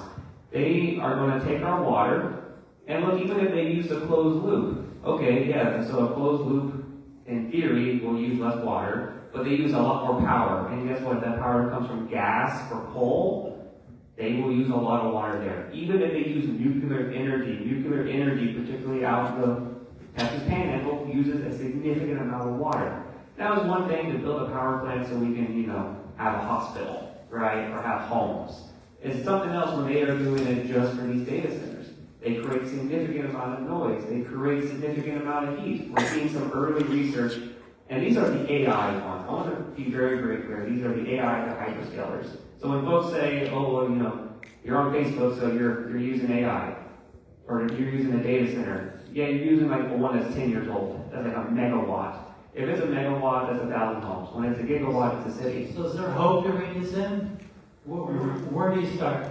They are going to take our water, and look, even if they use a closed loop, okay, yeah, so a closed loop, in theory, will use less water, but they use a lot more power. And guess what? That power comes from gas or coal. They will use a lot of water there. Even if they use nuclear energy, particularly out in the Texas Panhandle, uses a significant amount of water. Now, it's one thing to build a power plant so we can, have a hospital, right, or have homes. It's something else when they are doing it just for these data centers. They create significant amount of noise. They create significant amount of heat. We're seeing some early research, and these are the AI ones. I want to be very, very clear. These are the AI, the hyperscalers. So when folks say, oh, well, you're on Facebook, so you're using AI, or you're using a data center. Yeah, you're using like the one that's 10 years old. That's like a megawatt. If it's a megawatt, that's 1,000 homes. When it's a gigawatt, it's a city. So is there hope to bring this in? Where do you start?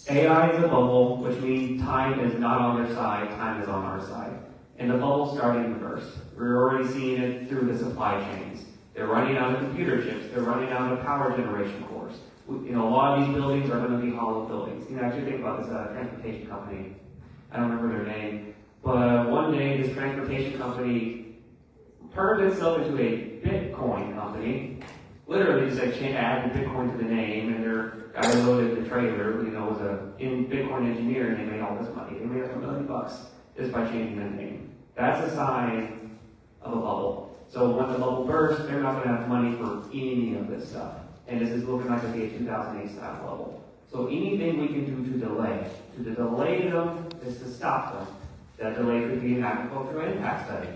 AI is a bubble, which means time is not on their side, time is on our side. And the bubble's starting to burst. We're already seeing it through the supply chains. They're running out of computer chips. They're running out of power generation cores. A lot of these buildings are going to be hollow buildings. Actually think about this transportation company. I don't remember their name. But one day, this transportation company turned itself into a Bitcoin company. Literally just added Bitcoin to the name, and their guy loaded the trailer, was a Bitcoin engineer, and they made all this money. They made $1 million just by changing the name. That's a sign of a bubble. So when the bubble bursts, they're not going to have money for any of this stuff. And this is looking like it'll be a 2008 style bubble. So anything we can do to delay them is to stop them. That delay could be an agricultural impact study.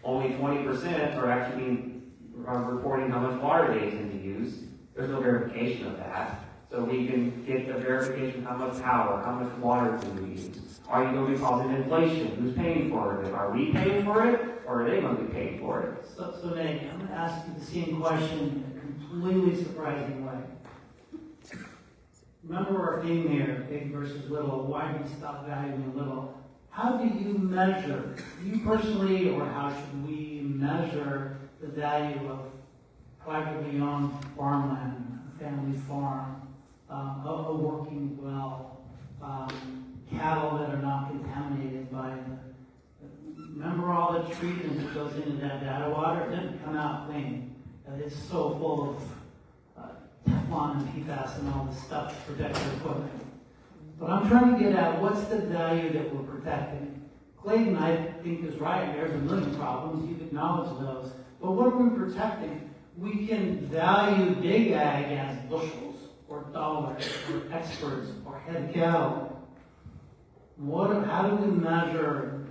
Only 20% are actually reporting how much water they intend to use. There's no verification of that. So we can get the verification of how much power, how much water do we use. Are you going to be causing inflation? Who's paying for it? Are we paying for it, or are they going to be paying for it? So Nate, I'm going to ask you the same question in a completely surprising way. Remember our theme here, big versus little. Why do we stop valuing little? How do you measure, you personally, or how should we measure the value of privately owned farmland, a family farm, a working well, cattle that are not contaminated by remember all the treatment that goes into that data water? It didn't come out clean. It's so full of Teflon and PFAS and all this stuff to protect your equipment. But I'm trying to get at what's the value that we're protecting. Clayton, I think, is right. There's a million problems. You've acknowledged those. But what are we protecting? We can value big ag as bushels or dollars or experts or head cattle. How do we measure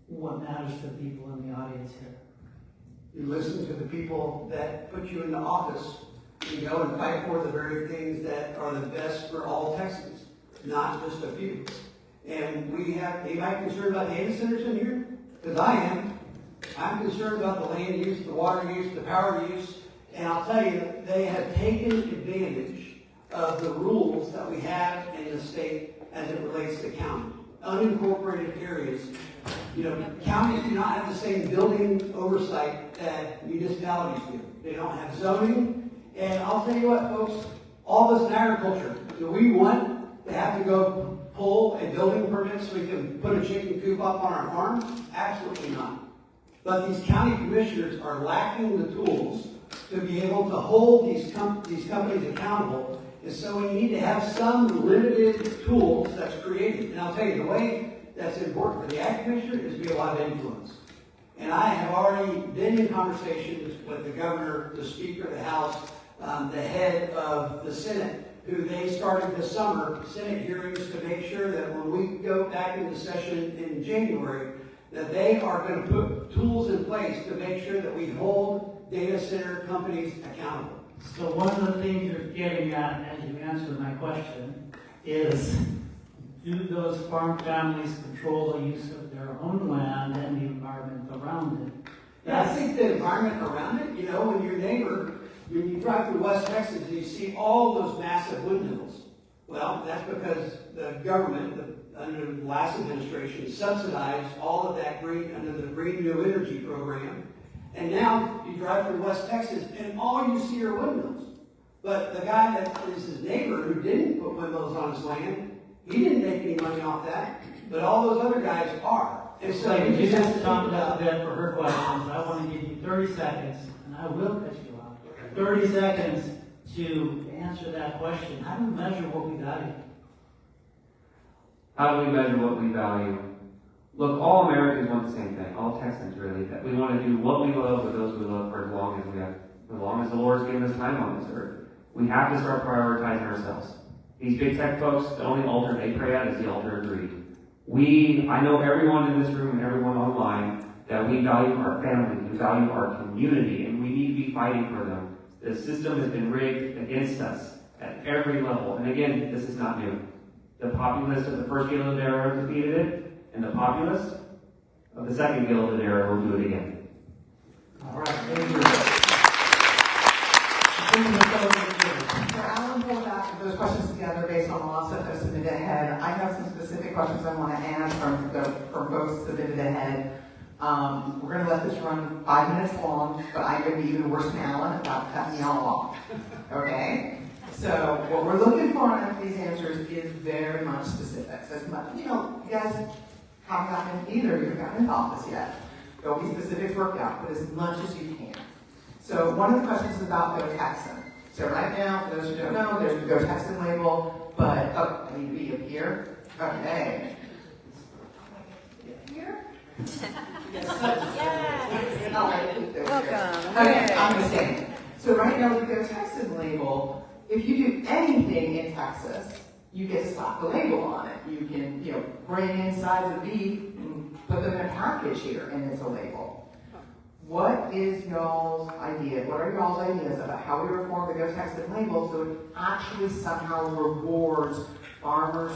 what matters to people in the audience here? You listen to the people that put you into office. You go and fight for the very things that are the best for all Texans, not just a few. And we have, anybody concerned about data centers in here? Because I am. I'm concerned about the land use, the water use, the power use. And I'll tell you, they have taken advantage of the rules that we have in the state as it relates to county. Unincorporated areas. Counties do not have the same building oversight that municipalities do. They don't have zoning. And I'll tell you what, folks, all this in agriculture, do we want to have to go pull a building permit so we can put a chicken coop up on our farm? Absolutely not. But these county commissioners are lacking the tools to be able to hold these companies accountable. And so we need to have some limited tools that's created. And I'll tell you, the way that's important for the ag commissioner is to be a lot of influence. And I have already been in conversations with the governor, the speaker of the House, the head of the Senate, who they started this summer, Senate hearings, to make sure that when we go back into session in January, that they are going to put tools in place to make sure that we hold data center companies accountable. So one of the things you're getting at, as you answered my question, is do those farm families control the use of their own land and the environment around it? Yeah, I think the environment around it, when your neighbor, when you drive through West Texas and you see all those massive windmills, well, that's because the government, under the last administration, subsidized all of that under the Green New Energy program. And now you drive through West Texas and all you see are windmills. But the guy that is his neighbor who didn't put windmills on his land, he didn't make any money off that. But all those other guys are. And so you just talked about that for her questions. I want to give you 30 seconds, and I will cut you off. 30 seconds to answer that question. How do we measure what we value? How do we measure what we value? Look, all Americans want the same thing. All Texans really. That we want to do what we love with those we love for as long as the Lord's given us time on this earth. We have to start prioritizing ourselves. These big tech folks, the only altar they pray at is the altar of greed. I know everyone in this room and everyone online that we value our family, we value our community, and we need to be fighting for them. The system has been rigged against us at every level. And again, this is not new. The populists of the first Gilded Era defeated it, and the populists of the second Gilded Era will do it again. All right, thank you. So Alan pulled back those questions together based on the lots that have submitted ahead. I have some specific questions I want to add from folks submitted ahead. We're going to let this run 5 minutes long, but I'm going to be even worse than Alan about cutting y'all off. Okay? So what we're looking for on these answers is very much specifics. As much, you guys haven't gotten in either, you haven't gotten into office yet. There'll be specifics worked out, but as much as you can. So one of the questions is about Go Texan. So right now, for those who don't know, there's the Go Texan label, but, I need to be up here. Okay. Here? Welcome. Okay, I'm going to stand. So right now with the Go Texan label, if you do anything in Texas, you get to slap the label on it. You can, bring in sides of beef and put them in a package here, and it's a label. What is y'all's idea? What are y'all's ideas about how we reform the Go Texan label so it actually somehow rewards farmers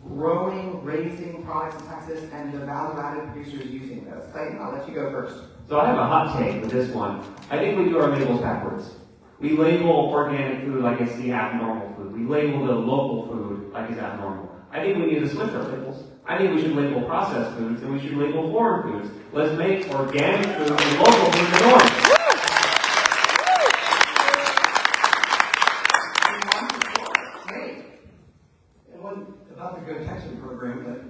growing, raising products in Texas and the value-added producers using those? Clayton, I'll let you go first. So I have a hot take with this one. I think we do our labels backwards. We label organic food like it's the abnormal food. We label the local food like it's abnormal. I think we need to switch our labels. I think we should label processed foods and we should label foreign foods. Let's make organic food and local food the norm. It wasn't about the Go Texan program,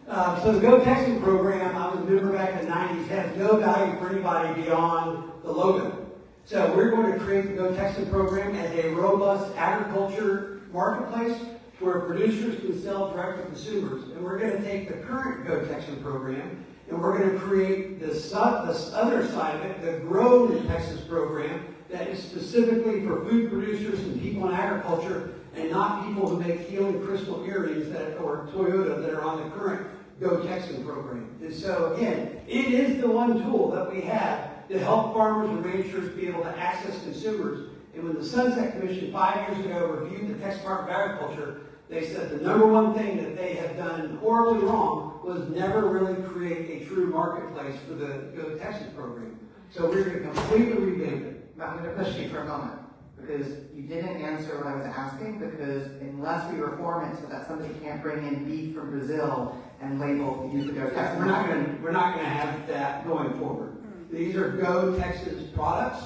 but so the Go Texan program, I was a member back in the 90s, has no value for anybody beyond the logo. So we're going to create the Go Texan program as a robust agriculture marketplace where producers can sell direct to consumers. And we're going to take the current Go Texan program and we're going to create this other side of it, the Grown in Texas program, that is specifically for food producers and people in agriculture and not people who make healing crystal earrings or Toyota that are on the current Go Texan program. And so again, it is the one tool that we have to help farmers and ranchers be able to access consumers. And when the Sunset Commission 5 years ago reviewed the Texas Department of Agriculture, they said the number one thing that they had done horribly wrong was never really create a true marketplace for the Go Texas program. So we're going to completely revamp it. I'm going to push you for a moment because you didn't answer what I was asking, because unless we reform it so that somebody can't bring in beef from Brazil and label use the Go Texas. We're not going to have that going forward. These are Go Texas products.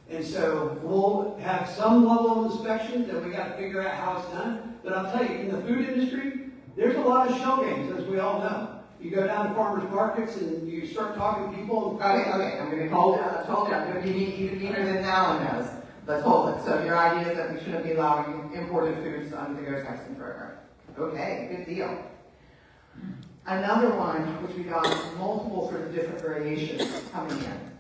And so we'll have some level of inspection that we got to figure out how it's done. But I'll tell you, in the food industry, there's a lot of shell games, as we all know. You go down to farmers markets and you start talking to people. Okay, I'm going to hold it. I told you I'm going to be even meaner than Alan knows. Let's hold it. So your idea is that we shouldn't be allowing imported foods under the Go Texan program. Okay, good deal. Another one, which we got multiple sort of different variations coming in,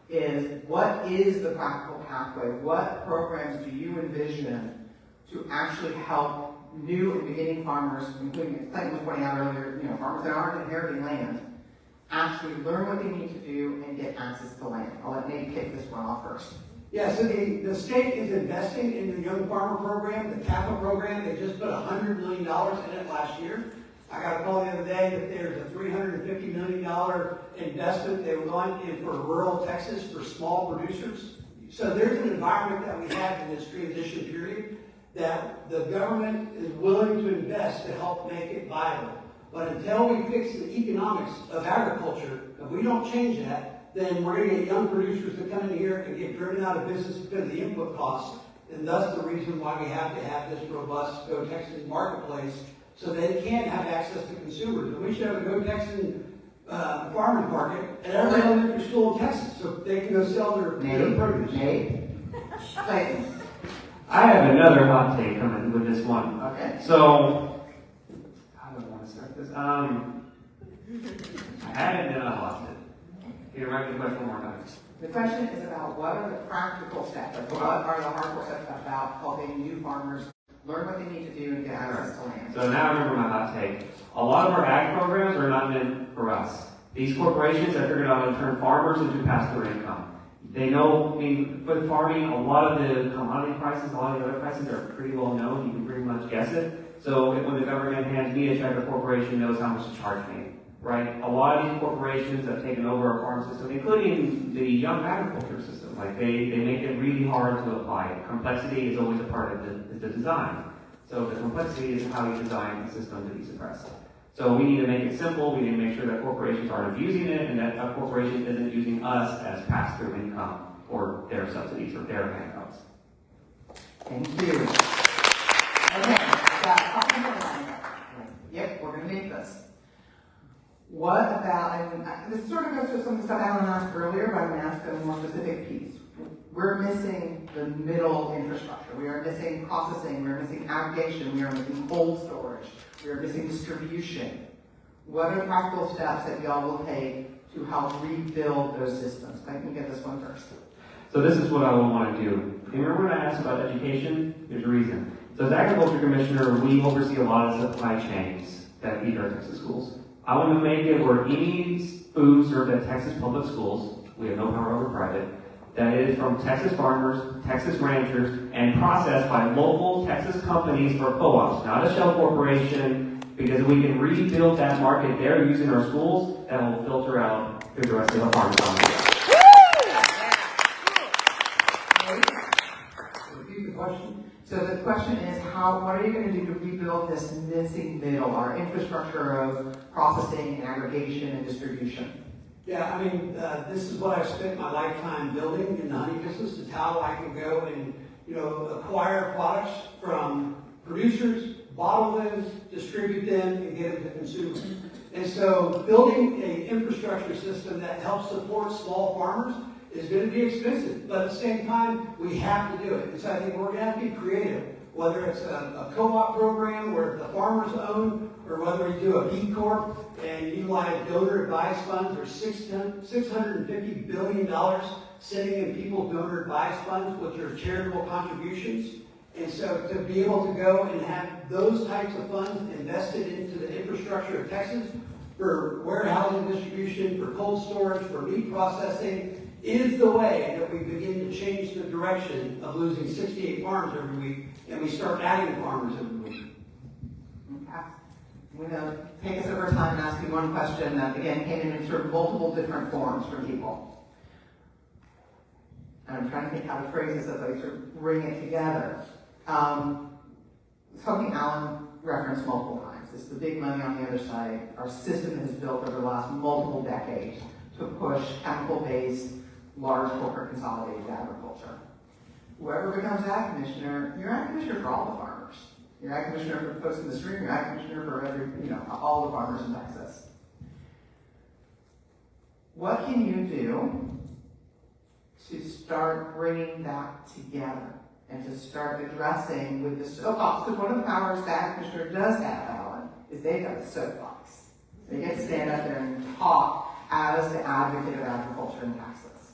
is what is the practical pathway? What programs do you envision to actually help new and beginning farmers, including, Clayton was pointing out earlier, farmers that aren't inheriting land, actually learn what they need to do and get access to land? I'll let Nate kick this one off first. Yeah, so the state is investing in the Young Farmer Program, the CAFA program. They just put $100 million in it last year. I got a call the other day that there's a $350 million investment they were going in for rural Texas for small producers. So there's an environment that we have in this transition period that the government is willing to invest to help make it viable. But until we fix the economics of agriculture, if we don't change that, then we're going to get young producers to come in here and get driven out of business because of the input costs. And that's the reason why we have to have this robust Go Texan marketplace so they can have access to consumers. And we should have a Go Texan farmers market at every elementary school in Texas so they can go sell their produce. Nate, Clayton. I have another hot take coming with this one. Okay. So, how do I want to start this? I had it and then I lost it. Can you write the question one more time? The question is about what are the practical steps, like what are the hardcore steps about helping new farmers learn what they need to do and get access to land? So now I remember my hot take. A lot of our ag programs are not meant for us. These corporations have figured out how to turn farmers into pass-through income. They know, I mean, for farming, a lot of the commodity prices, a lot of the other prices are pretty well known. You can pretty much guess it. So when the government hands me a check, the corporation knows how much to charge me, right? A lot of these corporations have taken over our farm system, including the young agriculture system. Like they make it really hard to apply it. Complexity is always a part of the design. So the complexity is how you design the system to be suppressed. So we need to make it simple. We need to make sure that corporations aren't abusing it and that a corporation isn't using us as pass-through income or their subsidies or their handouts. Thank you. Okay, yep, we're going to make this. What about, and this sort of goes to some of the stuff Alan asked earlier, but I'm going to ask a more specific piece. We're missing the middle infrastructure. We are missing processing. We are missing aggregation. We are missing cold storage. We are missing distribution. What are practical steps that y'all will take to help rebuild those systems? I can get this one first. So this is what I would want to do. Remember when I asked about education? There's a reason. So as agriculture commissioner, we oversee a lot of supply chains that feed our Texas schools. I want to make it where any food served at Texas public schools, we have no power over private, that is from Texas farmers, Texas ranchers, and processed by local Texas companies or co-ops, not a shell corporation, because if we can rebuild that market they're using our schools, that will filter out through the rest of the farm economy. Repeat the question. So the question is, what are you going to do to rebuild this missing middle, our infrastructure of processing and aggregation and distribution? Yeah, I mean, this is what I've spent my lifetime building in the honey business. It's how I can go and, acquire products from producers, bottle them, distribute them, and get them to consumers. And so building an infrastructure system that helps support small farmers is going to be expensive, but at the same time, we have to do it. And so I think we're going to have to be creative, whether it's a co-op program where the farmers own, or whether we do a B Corp and utilize donor advised funds. There's $650 billion sitting in people's donor advised funds, which are charitable contributions. And so to be able to go and have those types of funds invested into the infrastructure of Texas for warehousing distribution, for cold storage, for meat processing, is the way that we begin to change the direction of losing 68 farms every week, and we start adding farmers every week. Okay. I'm going to take us over time and ask you one question that, again, came in sort of multiple different forms from people. And I'm trying to think how to phrase this as I sort of bring it together. Something Alan referenced multiple times. It's the big money on the other side. Our system has built over the last multiple decades to push chemical-based, large corporate consolidated agriculture. Whoever becomes ag commissioner, you're ag commissioner for all the farmers. You're ag commissioner for the folks in the stream, you're ag commissioner for all the farmers in Texas. What can you do to start bringing that together and to start addressing with the soapbox? Because one of the powers the ag commissioner does have, Alan, is they got a soapbox. They get to stand up there and talk as the advocate of agriculture in Texas.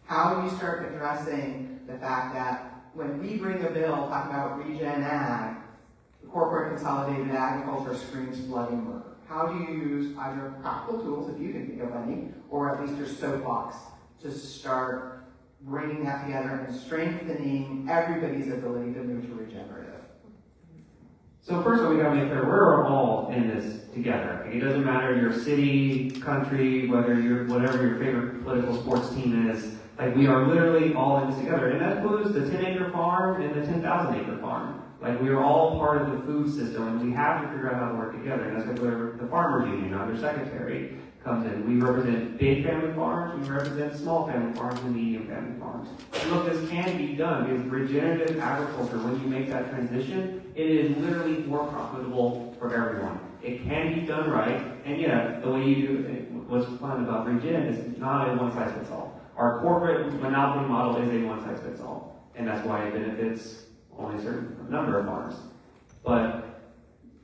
How do you start addressing the fact that when we bring a bill talking about regen ag, the corporate consolidated agriculture screams bloody murder? How do you use either practical tools, if you can think of any, or at least your soapbox, to start bringing that together and strengthening everybody's ability to move to regenerative? So first of all, we gotta make clear, we're all in this together. Like, it doesn't matter your city, country, whatever your favorite political sports team is. Like, we are literally all in this together. And that includes the 10-acre farm and the 10,000-acre farm. Like, we are all part of the food system, and we have to figure out how to work together. And that's where the farmers union, our secretary, comes in. We represent big family farms, we represent small family farms and medium family farms. And look, this can be done because regenerative agriculture, when you make that transition, it is literally more profitable for everyone. It can be done right, and yeah, the way you do it, what's fun about regen is not a one-size-fits-all. Our corporate monopoly model is a one-size-fits-all, and that's why it benefits only a certain number of farms. But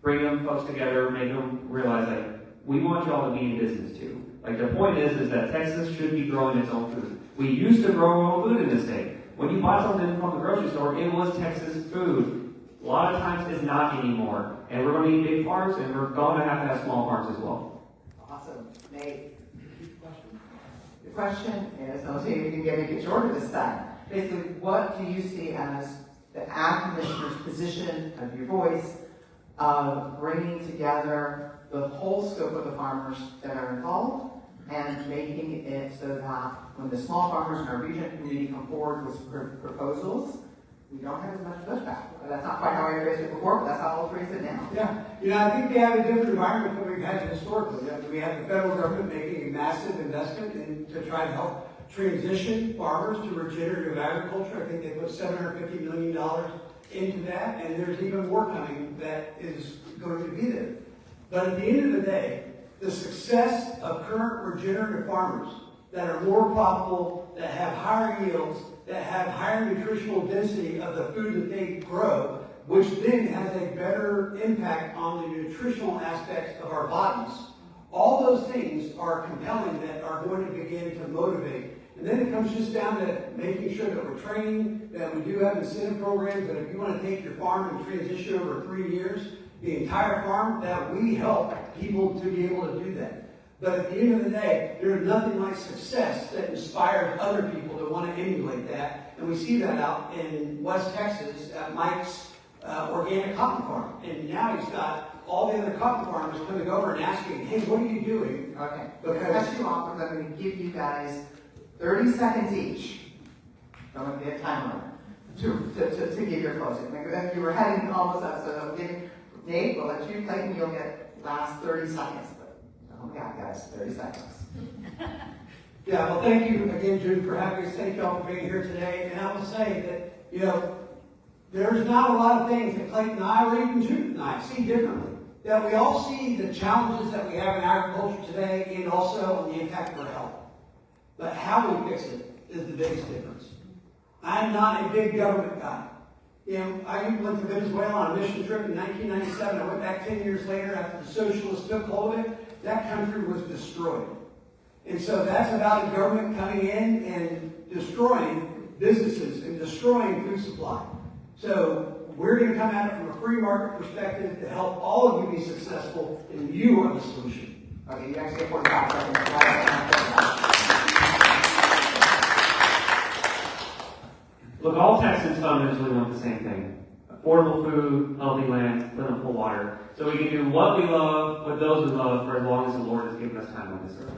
bring them folks together, make them realize like, we want y'all to be in business too. Like the point is that Texas should be growing its own food. We used to grow our own food in this state. When you bought something from the grocery store, it was Texas food. A lot of times it's not anymore. And we're going to need big farms, and we're going to have small farms as well. Awesome. Nate? The question is, I'll see if you can get me shorter this time. Basically, what do you see as the Ag Commissioner's position of your voice of bringing together the whole scope of the farmers that are involved and making it so that when the small farmers in our region community come forward with proposals, we don't have as much pushback. That's not quite how I phrased it before, but that's how I'll phrase it now. Yeah, I think we have a different environment than we've had historically. We have the federal government making a massive investment to try to help transition farmers to regenerative agriculture. I think they put $750 million into that, and there's even more coming that is going to be there. But at the end of the day, the success of current regenerative farmers that are more profitable, that have higher yields, that have higher nutritional density of the food that they grow, which then has a better impact on the nutritional aspects of our bodies. All those things are compelling that are going to begin to motivate. And then it comes just down to making sure that we're training, that we do have incentive programs, that if you want to take your farm and transition over 3 years, the entire farm, that we help people to be able to do that. But at the end of the day, there's nothing like success that inspires other people to want to emulate that. And we see that out in West Texas at Mike's organic cotton farm. And now he's got all the other cotton farmers coming over and asking, hey, what are you doing? Okay. Because Cut you off, because I'm going to give you guys 30 seconds each. I'm going to get a timer to give your closing. You were heading almost up, so I'll give Nate, we'll let you Clayton, you'll get last 30 seconds. Oh my God, guys, 30 seconds. Yeah, well, thank you again, Jude, for having us. Thank y'all for being here today. And I will say that, there's not a lot of things that Clayton and I, or even Jude and I, see differently. That we all see the challenges that we have in agriculture today and also on the impact of our health. But how we fix it is the biggest difference. I'm not a big government guy. I went to Venezuela on a mission trip in 1997. I went back 10 years later after the socialists took hold of it. That country was destroyed. And so that's about the government coming in and destroying businesses and destroying food supply. So we're going to come at it from a free market perspective to help all of you be successful, and you are the solution. Okay, you actually get 45 seconds. Look, all Texans fundamentally want the same thing. Affordable food, healthy land, plentiful water. So we can do what we love with those we love for as long as the Lord has given us time on this earth.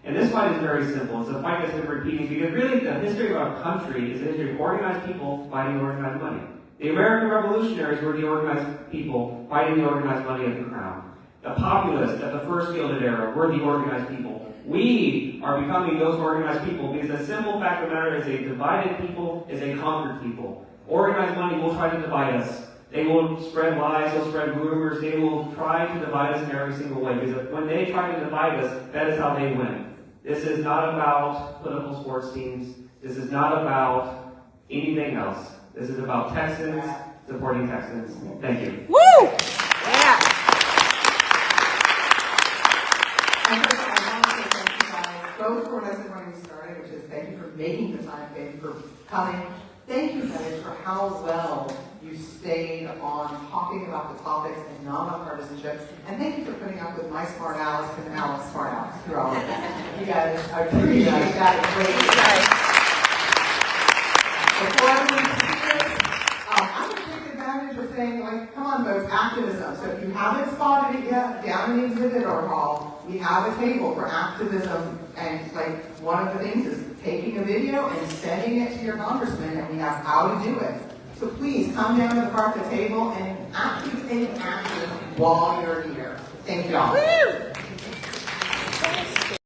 And this fight is very simple. It's a fight that's been repeating because really the history of our country is the history of organized people fighting organized money. The American revolutionaries were the organized people fighting the organized money of the crown. The populists at the first Gilded Era were the organized people. We are becoming those organized people because the simple fact of the matter is a divided people is a conquered people. Organized money will try to divide us. They will spread lies, they'll spread rumors, they will try to divide us in every single way. Because when they try to divide us, that is how they win. This is not about political sports teams. This is not about anything else. This is about Texans supporting Texans. Thank you. Woo! Yeah. Both for when we started, which is thank you for making the time, thank you for coming. Thank you guys for how well you stayed on talking about the topics and not on partisanship. And thank you for putting up with my smart Alex and Alex smart Alex through all of this. You guys, I appreciate that. Before I leave, I'm going to take advantage of saying, come on folks, activism. So if you haven't spotted it yet, down in the exhibit hall, we have a table for activism, and one of the things is taking a video and sending it to your congressman, and we have how to do it. So please come down to the park, the table, and actually take action while you're here. Thank you all.